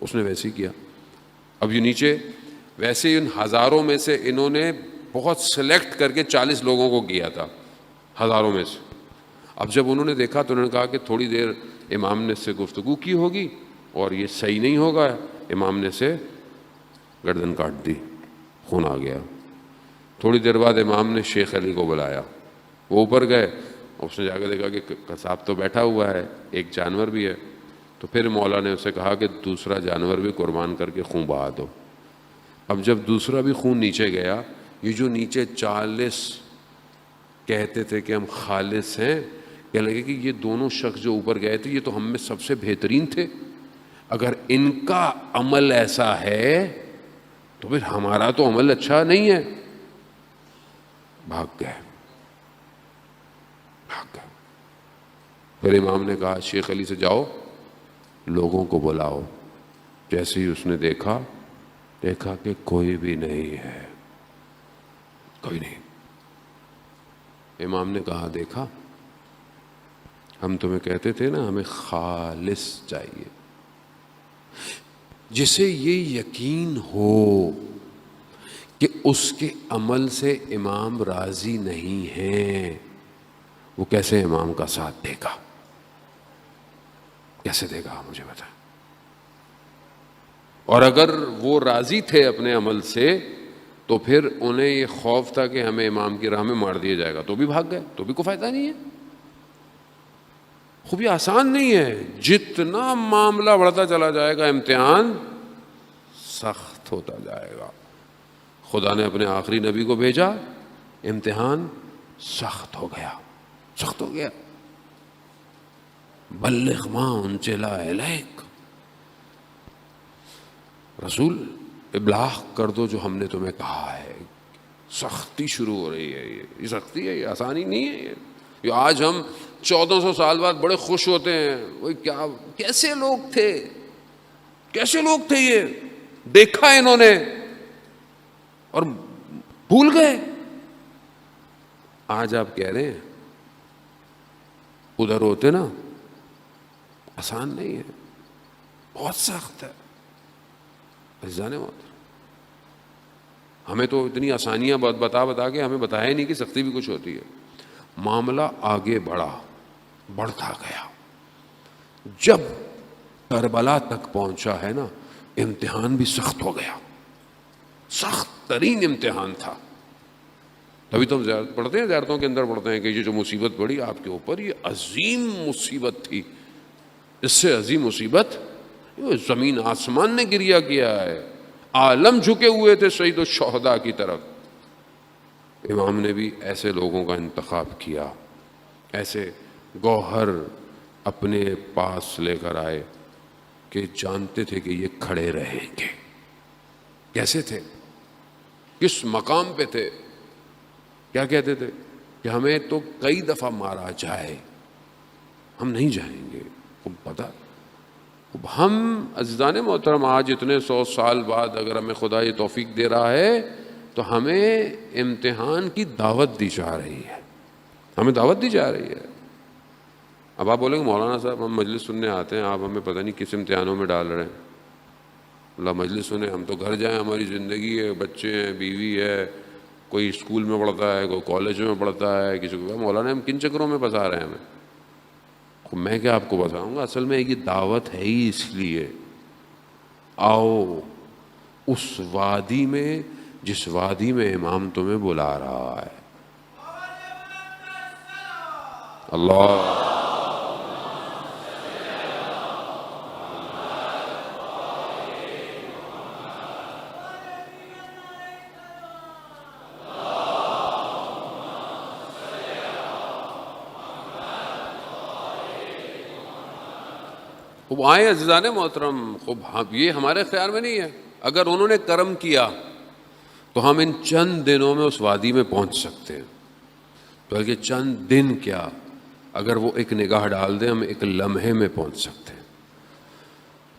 اس نے ویسے ہی کیا۔ اب یہ نیچے ویسے ان ہزاروں میں سے انہوں نے بہت سلیکٹ کر کے 40 لوگوں کو کیا تھا، ہزاروں میں سے۔ اب جب انہوں نے دیکھا تو انہوں نے کہا کہ تھوڑی دیر امام نے اس سے گفتگو کی ہوگی اور یہ صحیح نہیں ہوگا، امام نے سے گردن کاٹ دی، خون آ گیا۔ تھوڑی دیر بعد امام نے شیخ علی کو بلایا، وہ اوپر گئے، اس نے جا کے دیکھا کہ قصاب تو بیٹھا ہوا ہے، ایک جانور بھی ہے، تو پھر مولا نے اسے کہا کہ دوسرا جانور بھی قربان کر کے خون بہا دو۔ اب جب دوسرا بھی خون نیچے گیا، یہ جو نیچے 40 کہتے تھے کہ ہم خالص ہیں، کہنے لگے کہ یہ دونوں شخص جو اوپر گئے تھے یہ تو ہم میں سب سے بہترین تھے، اگر ان کا عمل ایسا ہے تو پھر ہمارا تو عمل اچھا نہیں ہے۔ بھاگ گئے۔ پھر امام نے کہا شیخ علی سے جاؤ لوگوں کو بلاؤ۔ جیسے ہی اس نے دیکھا کہ کوئی بھی نہیں ہے، کوئی نہیں۔ امام نے کہا دیکھا ہم تمہیں کہتے تھے نا ہمیں خالص چاہیے، جسے یہ یقین ہو کہ اس کے عمل سے امام راضی نہیں ہیں، وہ کیسے امام کا ساتھ دے گا، کیسے دے گا مجھے بتائیں۔ اور اگر وہ راضی تھے اپنے عمل سے تو پھر انہیں یہ خوف تھا کہ ہمیں امام کی راہ میں مار دیا جائے گا، تو بھی بھاگ گئے، تو بھی کوئی فائدہ نہیں ہے۔ خوب یہ آسان نہیں ہے، جتنا معاملہ بڑھتا چلا جائے گا امتحان سخت ہوتا جائے گا۔ خدا نے اپنے آخری نبی کو بھیجا، امتحان سخت ہو گیا، سخت ہو گیا۔ بلغ ما انزل الیک، رسول ابلاغ کر دو جو ہم نے تمہیں کہا ہے۔ سختی شروع ہو رہی ہے، یہ سختی ہے، یہ آسانی نہیں ہے۔ یہ آج ہم 1400 سال بعد بڑے خوش ہوتے ہیں، وہ کیا کیسے لوگ تھے، کیسے لوگ تھے، یہ دیکھا انہوں نے اور بھول گئے۔ آج آپ کہہ رہے ہیں ادھر ہوتے نا، آسان نہیں ہے، بہت سخت ہے۔ عزیزان محترم، ہمیں تو اتنی آسانیاں بتا کے ہمیں بتایا نہیں کہ سختی بھی کچھ ہوتی ہے۔ معاملہ آگے بڑھتا گیا، جب کربلا تک پہنچا ہے نا، امتحان بھی سخت ہو گیا، سخت ترین امتحان تھا. تبھی تو ہم زیارت پڑھتے ہیں، زیارتوں کے اندر پڑھتے ہیں کہ یہ جو مصیبت پڑی آپ کے اوپر یہ عظیم مصیبت تھی، اس سے عظیم مصیبت زمین آسمان نے گریا کیا ہے، عالم جھکے ہوئے تھے سید الشہداء کی طرف. امام نے بھی ایسے لوگوں کا انتخاب کیا، ایسے گوہر اپنے پاس لے کر آئے کہ جانتے تھے کہ یہ کھڑے رہیں گے. کیسے تھے، کس مقام پہ تھے، کیا کہتے تھے کہ ہمیں تو کئی دفعہ مارا جائے ہم نہیں جائیں گے. پتہ ہم عزیزان محترم آج اتنے 100 سال بعد اگر ہمیں خدا یہ توفیق دے رہا ہے تو ہمیں امتحان کی دعوت دی جا رہی ہے، ہمیں دعوت دی جا رہی ہے. اب آپ بولیں گے مولانا صاحب ہم مجلس سننے آتے ہیں، آپ ہمیں پتہ نہیں کس امتحانوں میں ڈال رہے ہیں. اللہ مجلس سنیں، ہم تو گھر جائیں، ہماری زندگی ہے، بچے ہیں، بیوی ہے، کوئی اسکول میں پڑھتا ہے، کوئی کالج میں پڑھتا ہے، کسی کو مولانا ہم کن چکروں میں پھنسا رہے ہیں ہمیں. میں کیا آپ کو بتاؤں گا، اصل میں یہ دعوت ہے ہی اس لیے آؤ اس وادی میں جس وادی میں امام تمہیں بلا رہا ہے. اللہ خوب آئے عزیزان محترم، خوب یہ ہمارے اختیار میں نہیں ہے. اگر انہوں نے کرم کیا تو ہم ان چند دنوں میں اس وادی میں پہنچ سکتے ہیں، بلکہ چند دن کیا، اگر وہ ایک نگاہ ڈال دیں ہم ایک لمحے میں پہنچ سکتے ہیں.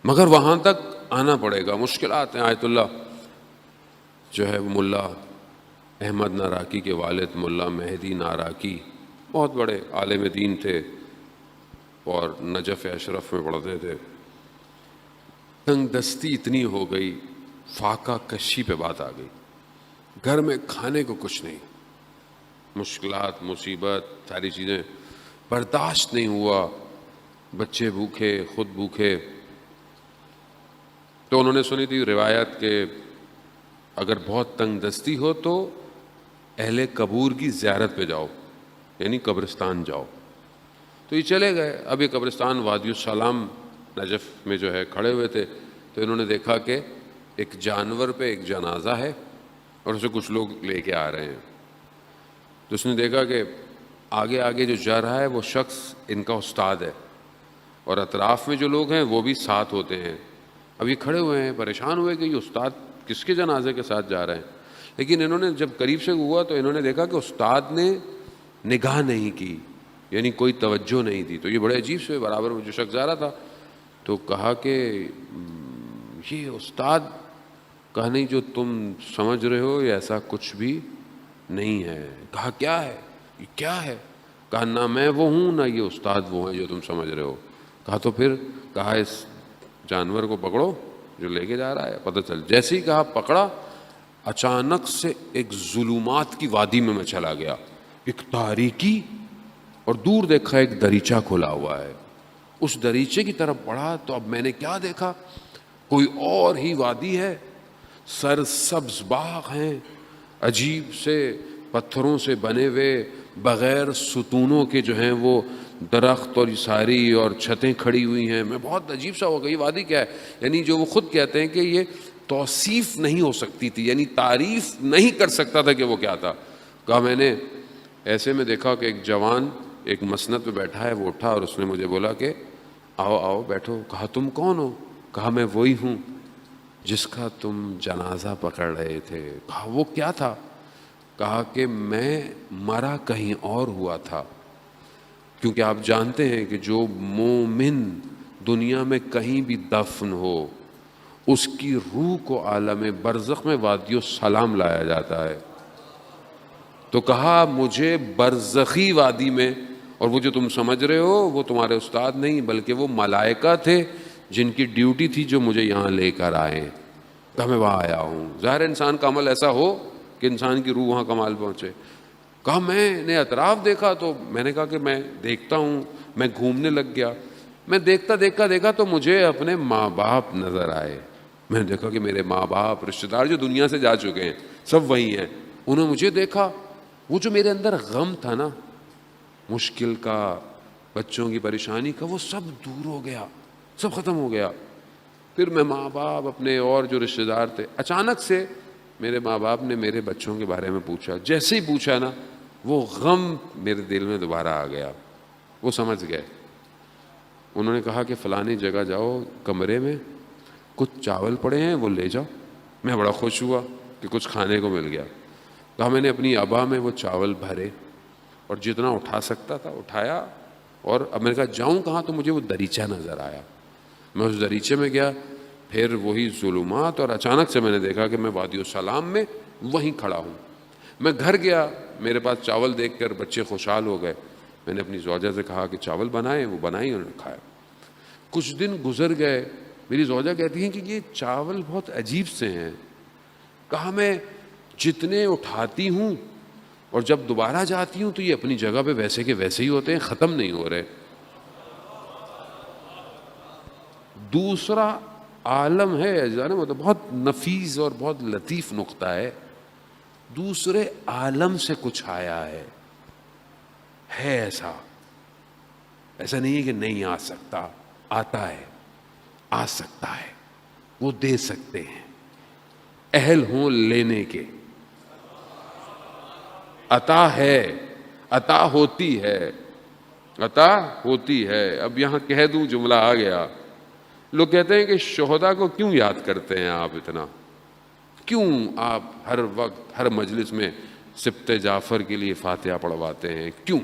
مگر وہاں تک آنا پڑے گا، مشکلات ہیں. آیت اللہ جو ہے وہ ملا احمد ناراکی کے والد ملا مہدی ناراکی بہت بڑے عالم دین تھے اور نجف اشرف میں پڑھتے تھے. تنگ دستی اتنی ہو گئی، فاقہ کشی پہ بات آ گئی، گھر میں کھانے کو کچھ نہیں، مشکلات، مصیبت، ساری چیزیں برداشت نہیں ہوا، بچے بھوکے، خود بھوکے. تو انہوں نے سنی تھی روایت کہ اگر بہت تنگ دستی ہو تو اہل قبور کی زیارت پہ جاؤ، یعنی قبرستان جاؤ. تو یہ چلے گئے. اب یہ قبرستان وادی السلام نجف میں جو ہے کھڑے ہوئے تھے، تو انہوں نے دیکھا کہ ایک جانور پہ ایک جنازہ ہے اور اسے کچھ لوگ لے کے آ رہے ہیں. تو اس نے دیکھا کہ آگے آگے جو جا رہا ہے وہ شخص ان کا استاد ہے اور اطراف میں جو لوگ ہیں وہ بھی ساتھ ہوتے ہیں. اب یہ کھڑے ہوئے ہیں، پریشان ہوئے کہ یہ استاد کس کے جنازے کے ساتھ جا رہے ہیں. لیکن انہوں نے جب قریب سے ہوا تو انہوں نے دیکھا کہ استاد نے نگاہ نہیں کی، یعنی کوئی توجہ نہیں دی. تو یہ بڑے عجیب سے برابر میں جو شخص جا رہا تھا تو کہا کہ یہ استاد، کہا نہیں جو تم سمجھ رہے ہو یہ ایسا کچھ بھی نہیں ہے. کہا کیا ہے، یہ کیا ہے؟ کہا نہ میں وہ ہوں نہ یہ استاد وہ ہیں جو تم سمجھ رہے ہو. کہا تو پھر؟ کہا اس جانور کو پکڑو جو لے کے جا رہا ہے، پتہ چل. جیسے ہی کہا پکڑا، اچانک سے ایک ظلمات کی وادی میں چلا گیا، ایک تاریکی، اور دور دیکھا ایک دریچہ کھلا ہوا ہے. اس دریچے کی طرف بڑھا تو اب میں نے کیا دیکھا، کوئی اور ہی وادی ہے، سرسبز باغ ہیں، عجیب سے پتھروں سے بنے ہوئے بغیر ستونوں کے جو ہیں وہ درخت اور ساری اور چھتیں کھڑی ہوئی ہیں. میں بہت عجیب سا ہو گئی، وادی کیا ہے؟ یعنی جو وہ خود کہتے ہیں کہ یہ توصیف نہیں ہو سکتی تھی، یعنی تعریف نہیں کر سکتا تھا کہ وہ کیا تھا. کہا میں نے ایسے میں دیکھا کہ ایک جوان ایک مسند پہ بیٹھا ہے، وہ اٹھا اور اس نے مجھے بولا کہ آؤ آؤ بیٹھو. کہا تم کون ہو؟ کہا میں وہی ہوں جس کا تم جنازہ پکڑ رہے تھے. کہا وہ کیا تھا؟ کہا کہ میں مرا کہیں اور ہوا تھا، کیونکہ آپ جانتے ہیں کہ جو مومن دنیا میں کہیں بھی دفن ہو اس کی روح کو عالم برزخ میں وادی السلام لایا جاتا ہے. تو کہا مجھے برزخی وادی میں، اور وہ جو تم سمجھ رہے ہو وہ تمہارے استاد نہیں بلکہ وہ ملائکہ تھے جن کی ڈیوٹی تھی جو مجھے یہاں لے کر آئے. تو میں وہاں آیا ہوں. ظاہر انسان کا عمل ایسا ہو کہ انسان کی روح وہاں کمال پہنچے. کہا میں نے اطراف دیکھا تو میں نے کہا کہ میں دیکھتا ہوں، میں گھومنے لگ گیا. میں دیکھتا تو مجھے اپنے ماں باپ نظر آئے. میں نے دیکھا کہ میرے ماں باپ رشتہ دار جو دنیا سے جا چکے ہیں سب وہی ہیں. انہوں نے مجھے دیکھا, وہ جو میرے اندر غم تھا نا, مشکل کا, بچوں کی پریشانی کا, وہ سب دور ہو گیا, سب ختم ہو گیا. پھر میں ماں باپ اپنے اور جو رشتہ دار تھے, اچانک سے میرے ماں باپ نے میرے بچوں کے بارے میں پوچھا. جیسے ہی پوچھا نا, وہ غم میرے دل میں دوبارہ آ گیا. وہ سمجھ گئے. انہوں نے کہا کہ فلانی جگہ جاؤ, کمرے میں کچھ چاول پڑے ہیں, وہ لے جاؤ. میں بڑا خوش ہوا کہ کچھ کھانے کو مل گیا. کہا میں نے اپنی ابا میں وہ چاول بھرے اور جتنا اٹھا سکتا تھا اٹھایا, اور اب میں نے کہا جاؤں کہاں, تو مجھے وہ دریچہ نظر آیا. میں اس دریچے میں گیا, پھر وہی ظلمات, اور اچانک سے میں نے دیکھا کہ میں وادی السلام میں وہیں کھڑا ہوں. میں گھر گیا, میرے پاس چاول دیکھ کر بچے خوشحال ہو گئے. میں نے اپنی زوجہ سے کہا کہ چاول بنائیں, وہ بنائی, انہوں نے کھایا. کچھ دن گزر گئے, میری زوجہ کہتی ہیں کہ یہ چاول بہت عجیب سے ہیں. کہا میں جتنے اٹھاتی ہوں اور جب دوبارہ جاتی ہوں تو یہ اپنی جگہ پہ ویسے کے ویسے ہی ہوتے ہیں, ختم نہیں ہو رہے. دوسرا عالم ہے جانے, مطلب بہت نفیس اور بہت لطیف نقطہ ہے. دوسرے عالم سے کچھ آیا ہے ایسا نہیں ہے کہ نہیں آ سکتا, آتا ہے, آ سکتا ہے. وہ دے سکتے ہیں, اہل ہوں لینے کے. عطا ہے, عطا ہوتی ہے, عطا ہوتی ہے. اب یہاں کہہ دوں, جملہ آ گیا. لوگ کہتے ہیں کہ شہداء کو کیوں یاد کرتے ہیں آپ اتنا, کیوں آپ ہر وقت ہر مجلس میں سبط جعفر کے لیے فاتحہ پڑھواتے ہیں, کیوں؟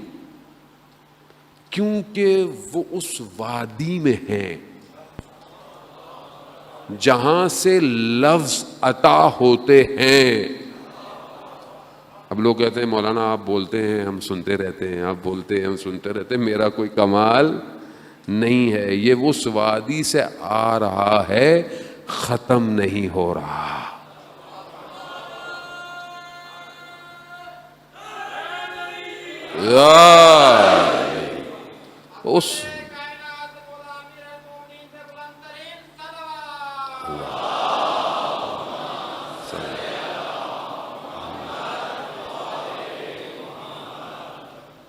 کیونکہ وہ اس وادی میں ہیں جہاں سے لفظ عطا ہوتے ہیں. اب لوگ کہتے ہیں مولانا آپ بولتے ہیں ہم سنتے رہتے ہیں, آپ بولتے ہیں ہم سنتے رہتے ہیں, میرا کوئی کمال نہیں ہے. یہ اس وادی سے آ رہا ہے, ختم نہیں ہو رہا.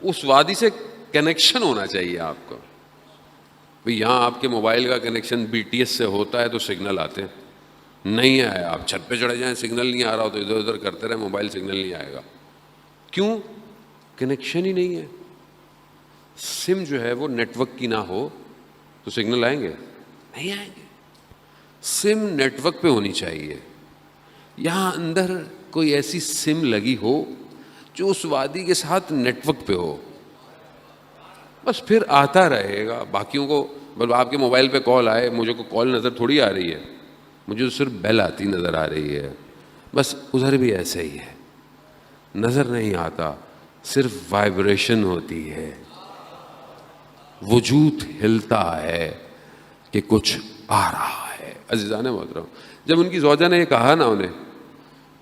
اس وادی سے کنیکشن ہونا چاہیے آپ کو. یہاں آپ کے موبائل کا کنیکشن بی ٹی ایس سے ہوتا ہے تو سگنل آتے ہیں, نہیں آئے آپ چھت پہ چڑھے جائیں, سگنل نہیں آ رہا ہو تو ادھر ادھر کرتے رہے, موبائل سگنل نہیں آئے گا. کیوں؟ کنیکشن ہی نہیں ہے. سم جو ہے وہ نیٹ ورک کی نہ ہو تو سگنل آئیں گے؟ نہیں آئیں گے. سم نیٹ ورک پہ ہونی چاہیے. یہاں اندر کوئی ایسی سم لگی ہو جو اس وادی کے ساتھ نیٹ ورک پہ ہو, بس پھر آتا رہے گا. باقیوں کو بل آپ کے موبائل پہ کال آئے, مجھے کو کال نظر تھوڑی آ رہی ہے, مجھے تو صرف بیل آتی نظر آ رہی ہے. بس ادھر بھی ایسے ہی ہے, نظر نہیں آتا, صرف وائبریشن ہوتی ہے, وجود ہلتا ہے کہ کچھ آ رہا ہے. عزیزان محترم, جب ان کی زوجہ نے یہ کہا نا انہیں,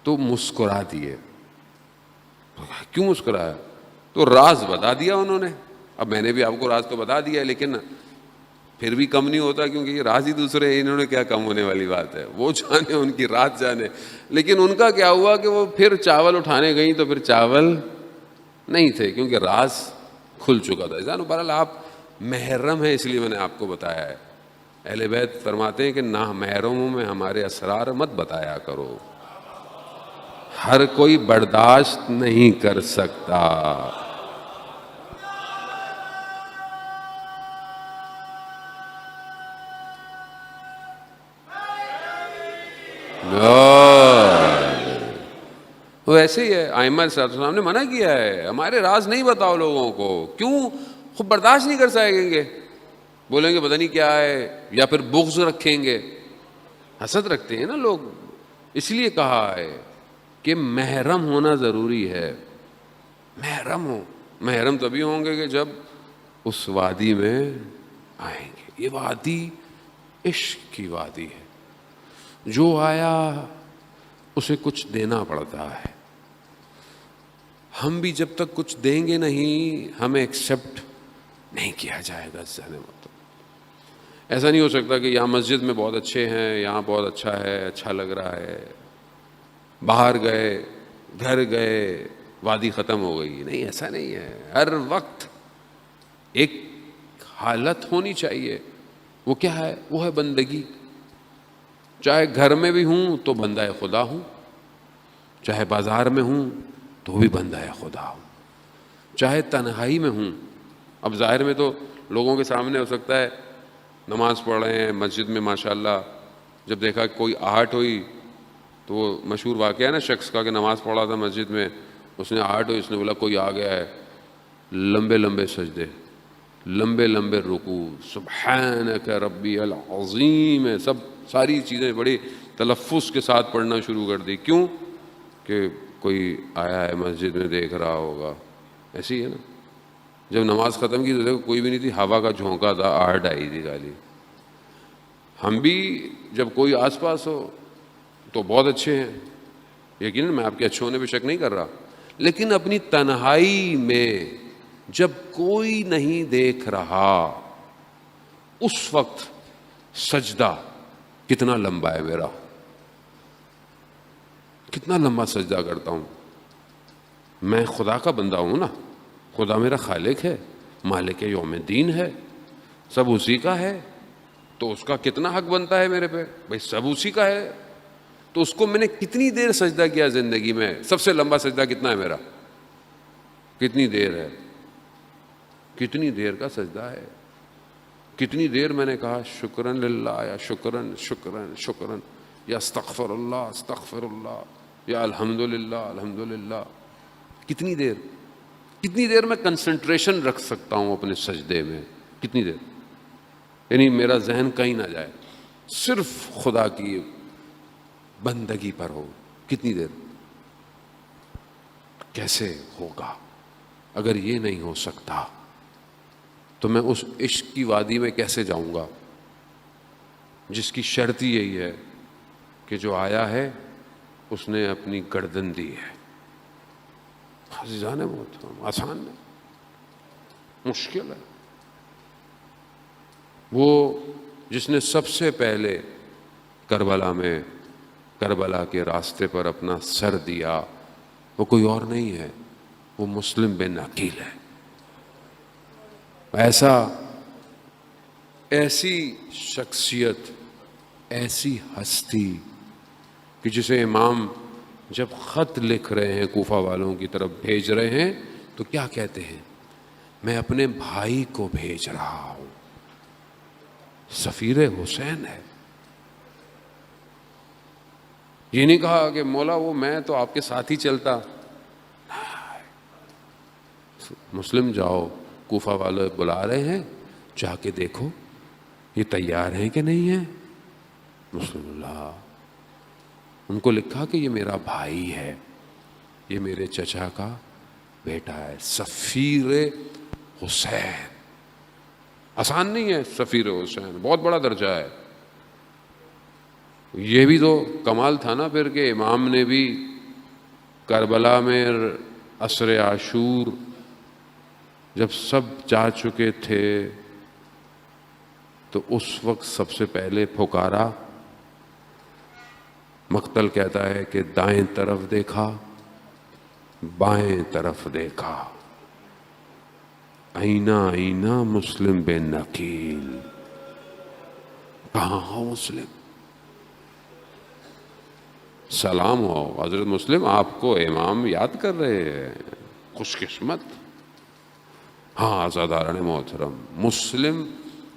تو مسکرا دیے. کیوں مسکرایا؟ تو راز بتا دیا انہوں نے. اب میں نے بھی آپ کو راز تو بتا دیا, لیکن پھر بھی کم نہیں ہوتا, کیونکہ یہ راز ہی دوسرے ہیں, انہوں نے کیا کم ہونے والی بات ہے, وہ جانے, ان کی رات جانے. لیکن ان کا کیا ہوا کہ وہ پھر چاول اٹھانے گئیں تو پھر چاول نہیں تھے, کیونکہ راز کھل چکا تھا. جانو بہرحال آپ محرم ہیں, اس لیے میں نے آپ کو بتایا ہے. اہل بیت فرماتے ہیں کہ نہ محرموں میں ہمارے اسرار مت بتایا کرو, ہر کوئی برداشت نہیں کر سکتا. وہ ایسے ہی ہے. ائمہ صلی اللہ علیہ وسلم نے منع کیا ہے, ہمارے راز نہیں بتاؤ لوگوں کو. کیوں؟ خود برداشت نہیں کر سکیں گے, بولیں گے پتہ نہیں کیا ہے, یا پھر بغض رکھیں گے. حسد رکھتے ہیں نا لوگ, اس لیے کہا ہے کہ محرم ہونا ضروری ہے. محرم ہو, محرم تبھی ہوں گے کہ جب اس وادی میں آئیں گے. یہ وادی عشق کی وادی ہے, جو آیا اسے کچھ دینا پڑتا ہے. ہم بھی جب تک کچھ دیں گے نہیں, ہمیں ایکسیپٹ نہیں کیا جائے گا. ایسا نہیں ہو سکتا کہ یہاں مسجد میں بہت اچھے ہیں، یہاں بہت اچھا ہے، اچھا لگ رہا ہے، باہر گئے، گھر گئے، وادی ختم ہو گئی. نہیں، ایسا نہیں ہے. ہر وقت ایک حالت ہونی چاہیے. وہ کیا ہے؟ وہ ہے بندگی. چاہے گھر میں بھی ہوں تو بندہ خدا ہوں، چاہے بازار میں ہوں تو بھی بندہ خدا ہوں، چاہے تنہائی میں ہوں. اب ظاہر میں تو لوگوں کے سامنے ہو سکتا ہے نماز پڑھ رہے ہیں مسجد میں ماشاءاللہ، جب دیکھا کوئی آہٹ ہوئی تو وہ مشہور واقعہ ہے نا شخص کا کہ نماز پڑھا تھا مسجد میں، اس نے آہٹ ہوئی، اس نے بولا کوئی آ گیا ہے. لمبے لمبے سجدے، لمبے لمبے رکوع، سبحانک ربی العظیم ہے، ساری چیزیں بڑی تلفظ کے ساتھ پڑھنا شروع کر دی. کیوں؟ کہ کوئی آیا ہے مسجد میں دیکھ رہا ہوگا. ایسی ہے نا. جب نماز ختم کی تو دیکھو کوئی بھی نہیں تھی، ہوا کا جھونکا تھا، آہٹ آئی تھی خالی. ہم بھی جب کوئی آس پاس ہو تو بہت اچھے ہیں، یقیناً میں آپ کے اچھے ہونے پہ شک نہیں کر رہا، لیکن اپنی تنہائی میں جب کوئی نہیں دیکھ رہا اس وقت سجدہ کتنا لمبا ہے میرا، کتنا لمبا سجدہ کرتا ہوں. میں خدا کا بندہ ہوں نا، خدا میرا خالق ہے، مالک یوم الدین ہے، سب اسی کا ہے، تو اس کا کتنا حق بنتا ہے میرے پہ؟ بھائی سب اسی کا ہے، تو اس کو میں نے کتنی دیر سجدہ کیا زندگی میں؟ سب سے لمبا سجدہ کتنا ہے میرا؟ کتنی دیر ہے؟ کتنی دیر کا سجدہ ہے؟ کتنی دیر میں نے کہا شکرن للہ، یا شکرن شکرن شکرن، یا استغفر اللہ استغفر اللہ، یا الحمدللہ الحمدللہ. کتنی دیر؟ کتنی دیر میں کنسنٹریشن رکھ سکتا ہوں اپنے سجدے میں؟ کتنی دیر؟ یعنی میرا ذہن کہیں نہ جائے، صرف خدا کی بندگی پر ہو. کتنی دیر؟ کیسے ہوگا؟ اگر یہ نہیں ہو سکتا تو میں اس عشق کی وادی میں کیسے جاؤں گا جس کی شرط ہی یہی ہے کہ جو آیا ہے اس نے اپنی گردن دی ہے. عزیزان محترم، آسان نہیں، مشکل ہے. وہ جس نے سب سے پہلے کربلا میں، کربلا کے راستے پر اپنا سر دیا، وہ کوئی اور نہیں ہے، وہ مسلم بن عقیل ہے. ایسی شخصیت، ایسی ہستی کہ جسے امام جب خط لکھ رہے ہیں کوفہ والوں کی طرف بھیج رہے ہیں تو کیا کہتے ہیں؟ میں اپنے بھائی کو بھیج رہا ہوں. سفیر حسین ہے. یہ نہیں کہا کہ مولا وہ میں تو آپ کے ساتھ ہی چلتا. مسلم جاؤ، کوفہ والے بلا رہے ہیں، جا کے دیکھو یہ تیار ہیں کہ نہیں ہیں. مسلم اللہ ان کو لکھا کہ یہ میرا بھائی ہے، یہ میرے چچا کا بیٹا ہے، سفیر حسین. آسان نہیں ہے سفیر حسین، بہت بڑا درجہ ہے. یہ بھی تو کمال تھا نا پھر کہ امام نے بھی کربلا میں عصر عاشور جب سب جا چکے تھے تو اس وقت سب سے پہلے پکارا. مقتل کہتا ہے کہ دائیں طرف دیکھا، بائیں طرف دیکھا، آئینہ آئینہ مسلم بن عقیل. کہاں ہو مسلم؟ سلام ہو حضرت مسلم، آپ کو امام یاد کر رہے ہیں، خوش قسمت. ہاں عزاداران محترم، مسلم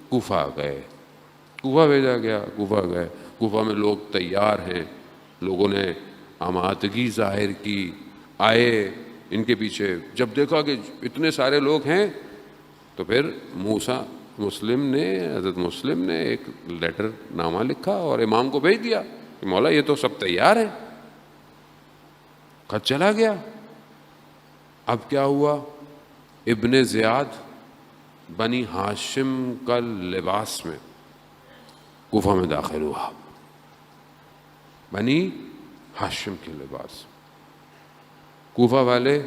کوفہ گئے، کوفہ بھیجا گیا، کوفہ گئے. کوفہ میں لوگ تیار ہیں، لوگوں نے آمادگی ظاہر کی، آئے ان کے پیچھے. جب دیکھا کہ اتنے سارے لوگ ہیں تو پھر موسیٰ مسلم نے، حضرت مسلم نے ایک لیٹر نامہ لکھا اور امام کو بھیج دیا کہ مولا یہ تو سب تیار ہیں. خط چلا گیا. اب کیا ہوا؟ ابن زیاد بنی ہاشم کا لباس میں کوفہ میں داخل ہوا، بنی ہاشم کے لباس. کوفہ والے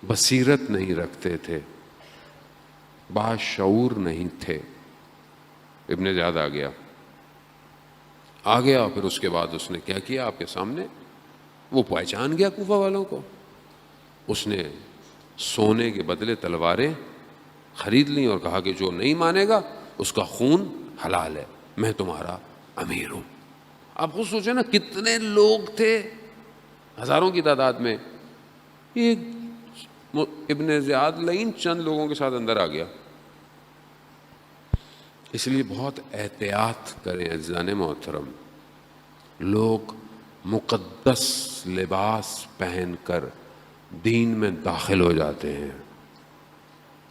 بصیرت نہیں رکھتے تھے، باشعور نہیں تھے. ابن زیاد آ گیا پھر اس کے بعد اس نے کیا کیا آپ کے سامنے؟ وہ پہچان گیا کوفہ والوں کو. اس نے سونے کے بدلے تلواریں خرید لیں اور کہا کہ جو نہیں مانے گا اس کا خون حلال ہے، میں تمہارا امیر ہوں. آپ خود سوچیں نا کتنے لوگ تھے، ہزاروں کی تعداد میں. یہ ابن زیاد لعین چند لوگوں کے ساتھ اندر آ گیا. اس لیے بہت احتیاط کریں عزیزان محترم. لوگ مقدس لباس پہن کر دین میں داخل ہو جاتے ہیں.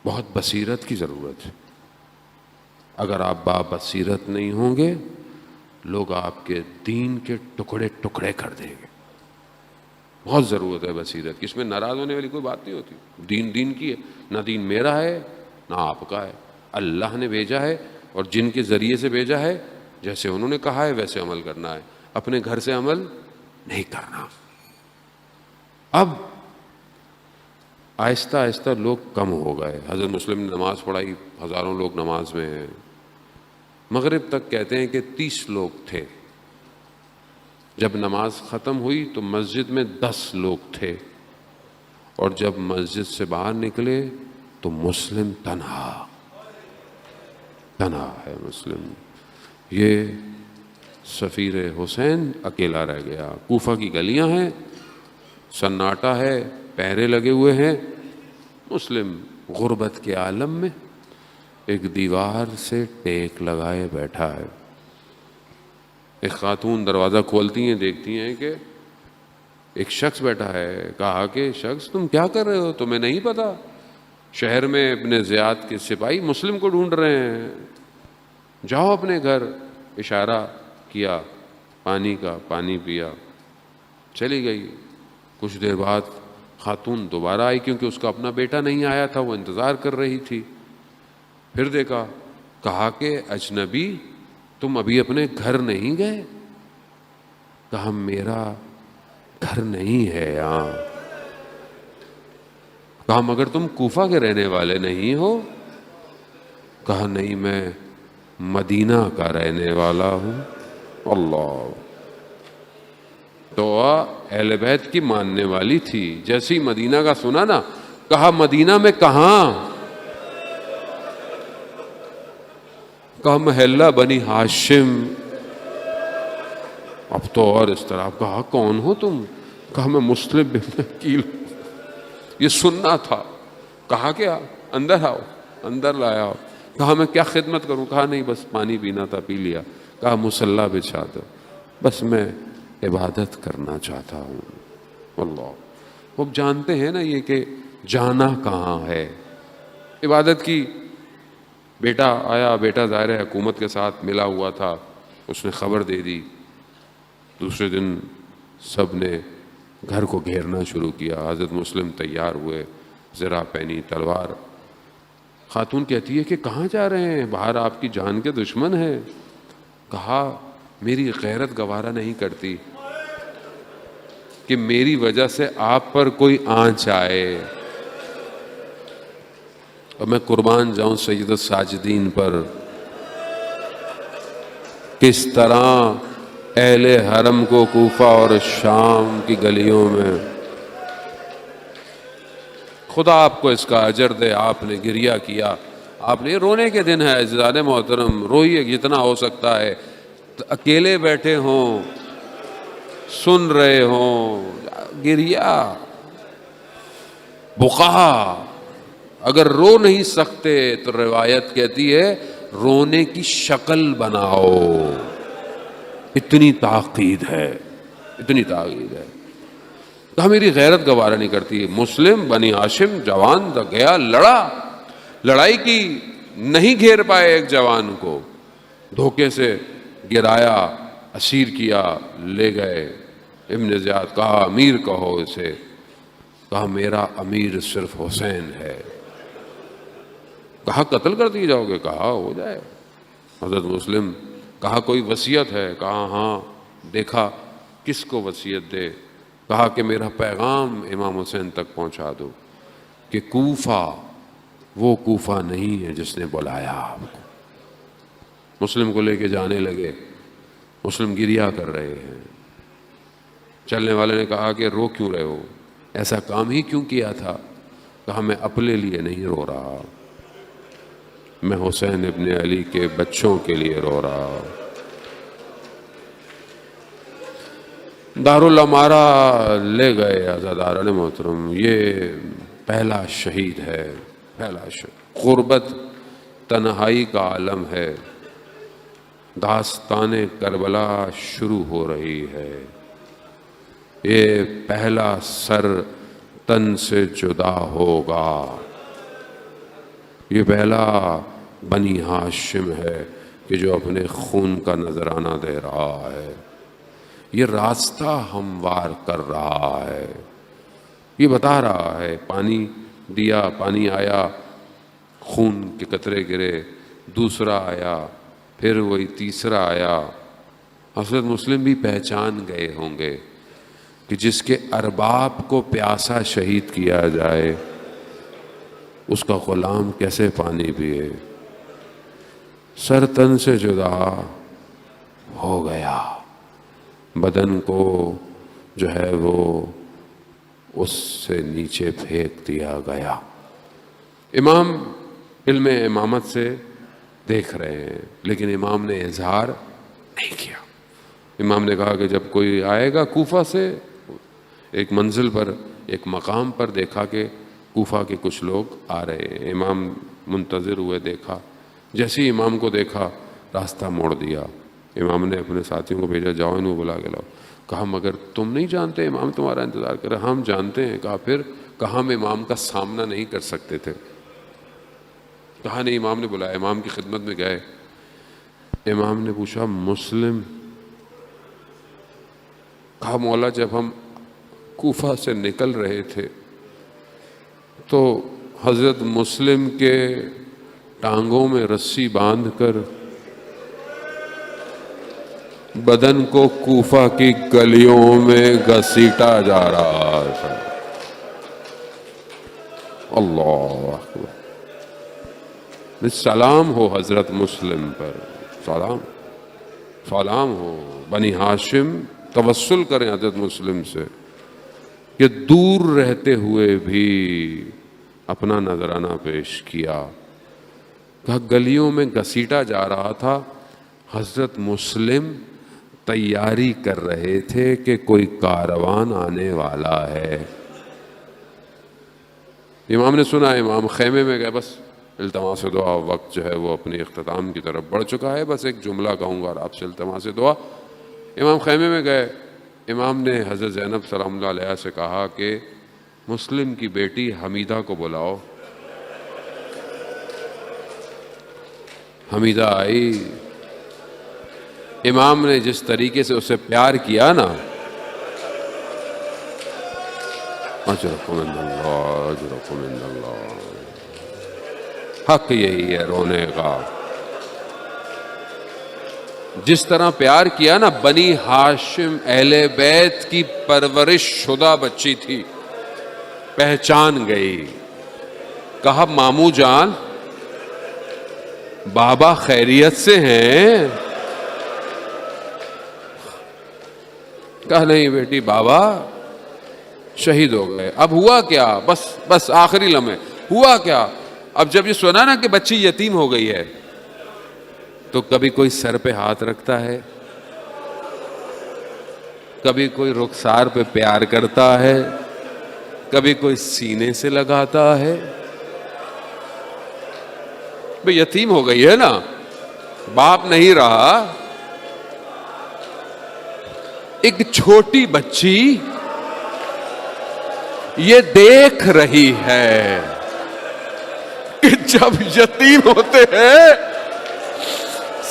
بہت بصیرت کی ضرورت ہے. اگر آپ بابصیرت نہیں ہوں گے لوگ آپ کے دین کے ٹکڑے ٹکڑے کر دیں گے. بہت ضرورت ہے بصیرت کی. اس میں ناراض ہونے والی کوئی بات نہیں ہوتی. دین دین کی ہے، نہ دین میرا ہے نہ آپ کا ہے. اللہ نے بھیجا ہے اور جن کے ذریعے سے بھیجا ہے جیسے انہوں نے کہا ہے ویسے عمل کرنا ہے، اپنے گھر سے عمل نہیں کرنا. اب آہستہ آہستہ لوگ کم ہو گئے. حضرت مسلم نے نماز پڑھائی، ہزاروں لوگ نماز میں ہیں. مغرب تک کہتے ہیں کہ 30 لوگ تھے. جب نماز ختم ہوئی تو مسجد میں 10 لوگ تھے، اور جب مسجد سے باہر نکلے تو مسلم تنہا ہے. مسلم یہ سفیر حسین اکیلا رہ گیا. کوفہ کی گلیاں ہیں، سناٹا ہے، پہرے لگے ہوئے ہیں. مسلم غربت کے عالم میں ایک دیوار سے ٹیک لگائے بیٹھا ہے. ایک خاتون دروازہ کھولتی ہیں، دیکھتی ہیں کہ ایک شخص بیٹھا ہے. کہا کہ شخص تم کیا کر رہے ہو؟ تمہیں نہیں پتا شہر میں ابن زیاد کے سپاہی مسلم کو ڈھونڈ رہے ہیں، جاؤ اپنے گھر. اشارہ کیا پانی کا، پانی پیا، چلی گئی. کچھ دیر بعد خاتون دوبارہ آئی کیونکہ اس کا اپنا بیٹا نہیں آیا تھا، وہ انتظار کر رہی تھی. پھر دیکھا، کہا کہ اجنبی تم ابھی اپنے گھر نہیں گئے؟ کہا میرا گھر نہیں ہے یہاں. کہا مگر تم کوفہ کے رہنے والے نہیں ہو؟ کہا نہیں، میں مدینہ کا رہنے والا ہوں. اللہ، دعا اہل بیت کی ماننے والی تھی. جیسے ہی مدینہ کا سنا نا، کہا مدینہ میں کہاں؟ کہا محلہ بنی ہاشم. اب تو اور اس طرح. کہا کون ہو تم؟ کہا میں مسلم بن عقیل. یہ سننا تھا. کہا کیا؟ اندر آؤ. اندر لایا ہو. کہا میں کیا خدمت کروں؟ کہا نہیں بس پانی پینا تھا، پی لیا. کہا مصلی بچھا دو، بس میں عبادت کرنا چاہتا ہوں. اللہ، اب جانتے ہیں نا یہ کہ جانا کہاں ہے عبادت کی. بیٹا آیا، بیٹا ظاہر ہے حکومت کے ساتھ ملا ہوا تھا، اس نے خبر دے دی. دوسرے دن سب نے گھر کو گھیرنا شروع کیا. حضرت مسلم تیار ہوئے، زرہ پہنی، تلوار. خاتون کہتی ہے کہ کہاں جا رہے ہیں؟ باہر آپ کی جان کے دشمن ہیں. کہا میری غیرت گوارا نہیں کرتی کہ میری وجہ سے آپ پر کوئی آنچ آئے، اور میں قربان جاؤں سید الساجدین پر. کس طرح اہل حرم کو کوفہ اور شام کی گلیوں میں، خدا آپ کو اس کا اجر دے. آپ نے گریہ کیا، آپ نے، رونے کے دن ہے عزیزان محترم، روئیے جتنا ہو سکتا ہے. اکیلے بیٹھے ہوں، سن رہے ہوں، گریہ بقا. اگر رو نہیں سکتے تو روایت کہتی ہے رونے کی شکل بناؤ. اتنی تاکید ہے، اتنی تاکید ہے. کہا میری غیرت گوارا نہیں کرتی. مسلم بنی ہاشم جوان گیا، لڑائی کی، نہیں گھیر پائے ایک جوان کو، دھوکے سے گرایا، اسیر کیا، لے گئے. ابن زیاد کہا امیر کہو اسے. کہا میرا امیر صرف حسین ہے. کہا قتل کر دی جاؤ گے؟ کہا ہو جائے. حضرت مسلم کہا کوئی وصیت ہے؟ کہا ہاں. دیکھا کس کو وصیت دے. کہا کہ میرا پیغام امام حسین تک پہنچا دو کہ کوفہ وہ کوفہ نہیں ہے جس نے بلایا آپ کو۔ مسلم کو لے کے جانے لگے، مسلم گریا کر رہے ہیں۔ چلنے والے نے کہا کہ رو کیوں رہے ہو، ایسا کام ہی کیوں کیا تھا؟ کہا میں اپنے لیے نہیں رو رہا، میں حسین ابن علی کے بچوں کے لیے رو رہا ہوں۔ دارالامارہ لے گئے عزاداران محترم، یہ پہلا شہید ہے، پہلا شہید۔ غربت تنہائی کا عالم ہے، داستان کربلا شروع ہو رہی ہے۔ یہ پہلا سر تن سے جدا ہوگا، یہ پہلا بنی ہاشم ہے کہ جو اپنے خون کا نذرانہ دے رہا ہے، یہ راستہ ہموار کر رہا ہے، یہ بتا رہا ہے۔ پانی دیا، پانی آیا، خون کے قطرے گرے، دوسرا آیا، پھر وہی تیسرا آیا۔ حضرت مسلم بھی پہچان گئے ہوں گے کہ جس کے ارباب کو پیاسا شہید کیا جائے اس کا غلام کیسے پانی پیے۔ سر تن سے جدا ہو گیا، بدن کو جو ہے وہ اس سے نیچے پھینک دیا گیا۔ امام علم امامت سے دیکھ رہے ہیں، لیکن امام نے اظہار نہیں کیا۔ امام نے کہا کہ جب کوئی آئے گا کوفہ سے، ایک منزل پر، ایک مقام پر دیکھا کہ کوفہ کے کچھ لوگ آ رہے ہیں۔ امام منتظر ہوئے، دیکھا، جیسے ہی امام کو دیکھا راستہ موڑ دیا۔ امام نے اپنے ساتھیوں کو بھیجا، جاؤ انہوں بلا کے لاؤ۔ کہا مگر تم نہیں جانتے امام تمہارا انتظار کر رہے؟ ہم جانتے ہیں۔ کہا پھر؟ کہا ہم امام کا سامنا نہیں کر سکتے تھے۔ کہا نہیں، امام نے بلایا، امام کی خدمت میں گئے۔ امام نے پوچھا مسلم؟ کہا مولا جب ہم کوفہ سے نکل رہے تھے تو حضرت مسلم کے ٹانگوں میں رسی باندھ کر بدن کو کوفہ کی گلیوں میں گھسیٹا جا رہا تھا۔ اللہ اکبر! سلام ہو حضرت مسلم پر، سلام، سلام ہو۔ بنی ہاشم توسل کریں حضرت مسلم سے کہ دور رہتے ہوئے بھی اپنا نذرانہ پیش کیا۔ کہا گلیوں میں گھسیٹا جا رہا تھا، حضرت مسلم تیاری کر رہے تھے کہ کوئی کاروان آنے والا ہے۔ امام نے سنا، امام خیمے میں گئے، بس التماس دعا، وقت جو ہے وہ اپنی اختتام کی طرف بڑھ چکا ہے، بس ایک جملہ کہوں گا اور آپ سے التماس دعا۔ امام خیمے میں گئے، امام نے حضرت زینب سلام اللہ علیہ سے کہا کہ مسلم کی بیٹی حمیدہ کو بلاؤ۔ حمیدہ آئی، امام نے جس طریقے سے اسے پیار کیا نا، اجرکم عند اللہ، اجرکم عند اللہ، حق یہی ہے رونے کا۔ جس طرح پیار کیا نا، بنی ہاشم اہل بیت کی پرورش شدہ بچی تھی، پہچان گئی۔ کہا ماموں جان بابا خیریت سے ہیں؟ کہا نہیں بیٹی، بابا شہید ہو گئے۔ اب ہوا کیا؟ بس آخری لمحے ہوا کیا؟ اب جب یہ سنا نا کہ بچی یتیم ہو گئی ہے تو کبھی کوئی سر پہ ہاتھ رکھتا ہے، کبھی کوئی رخسار پہ پیار کرتا ہے، کبھی کوئی سینے سے لگاتا ہے۔ بھئی یتیم ہو گئی ہے نا، باپ نہیں رہا، ایک چھوٹی بچی یہ دیکھ رہی ہے کہ جب یتیم ہوتے ہیں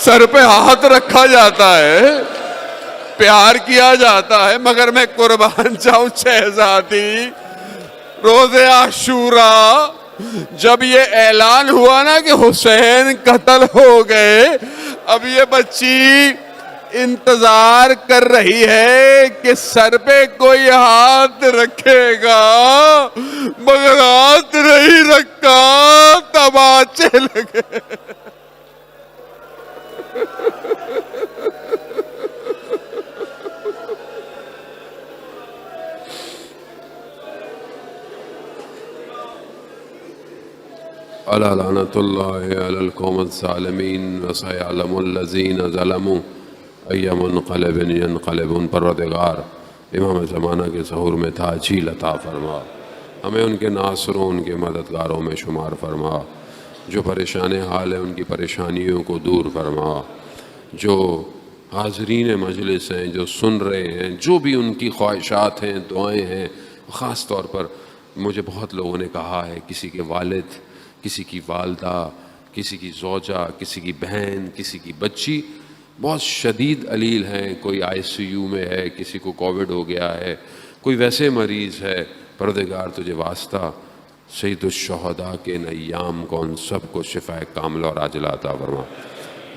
سر پہ ہاتھ رکھا جاتا ہے، پیار کیا جاتا ہے، مگر میں قربان جاؤں شہزادی، روز عاشوراء جب یہ اعلان ہوا نا کہ حسین قتل ہو گئے، اب یہ بچی انتظار کر رہی ہے کہ سر پہ کوئی ہاتھ رکھے گا، مگر ہاتھ نہیں رکھا، تماچے لگے۔ الا لعنۃ اللہ علی القوم الظالمین وسیعلم الذین ظلموا ای منقلب ینقلبون۔ پروردگار امام زمانہ کے ظہور میں تاجیل عطا فرما، ہمیں ان کے ناصروں ان کے مددگاروں میں شمار فرما، جو پریشان حال ہیں ان کی پریشانیوں کو دور فرما، جو حاضرین مجلس ہیں جو سن رہے ہیں، جو بھی ان کی خواہشات ہیں دعائیں ہیں، خاص طور پر مجھے بہت لوگوں نے کہا ہے کسی کے والد، کسی کی والدہ، کسی کی زوجہ، کسی کی بہن، کسی کی بچی بہت شدید علیل ہیں، کوئی آئی سی یو میں ہے، کسی کو کووڈ ہو گیا ہے، کوئی ویسے مریض ہے۔ پروردگار تجھے واسطہ سید الشہداء کے ان ایام کو ان سب کو شفاء کاملہ اور عاجلہ عطا فرما۔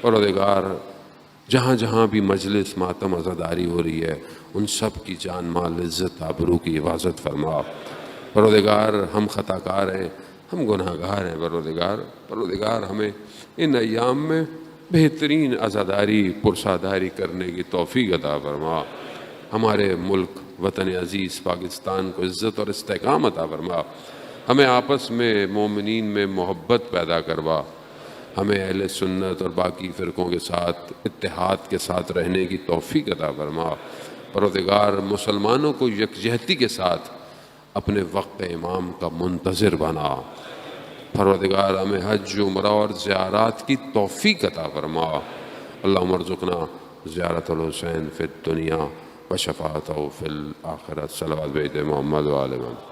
پروردگار جہاں جہاں بھی مجلس ماتم عزاداری ہو رہی ہے ان سب کی جان مال عزت آبرو کی حفاظت فرما۔ پروردگار ہم خطا کار ہیں، ہم گناہ گار ہیں۔ پروردگار ہمیں ان ایام میں بہترین عزاداری پرساداری کرنے کی توفیق عطا فرما۔ ہمارے ملک وطن عزیز پاکستان کو عزت اور استحکام عطا فرما۔ ہمیں آپس میں مومنین میں محبت پیدا کروا، ہمیں اہل سنت اور باقی فرقوں کے ساتھ اتحاد کے ساتھ رہنے کی توفیق عطا فرما۔ پروردگار مسلمانوں کو یکجہتی کے ساتھ اپنے وقت امام کا منتظر بنا۔ پروردگار ہمیں حج عمرہ اور زیارات کی توفیق عطا فرما۔ اللہم ارزقنا زیارت الحسین فی الدنیا و شفاعتہ فی الآخرت۔ صلوات بید محمد و آل محمد۔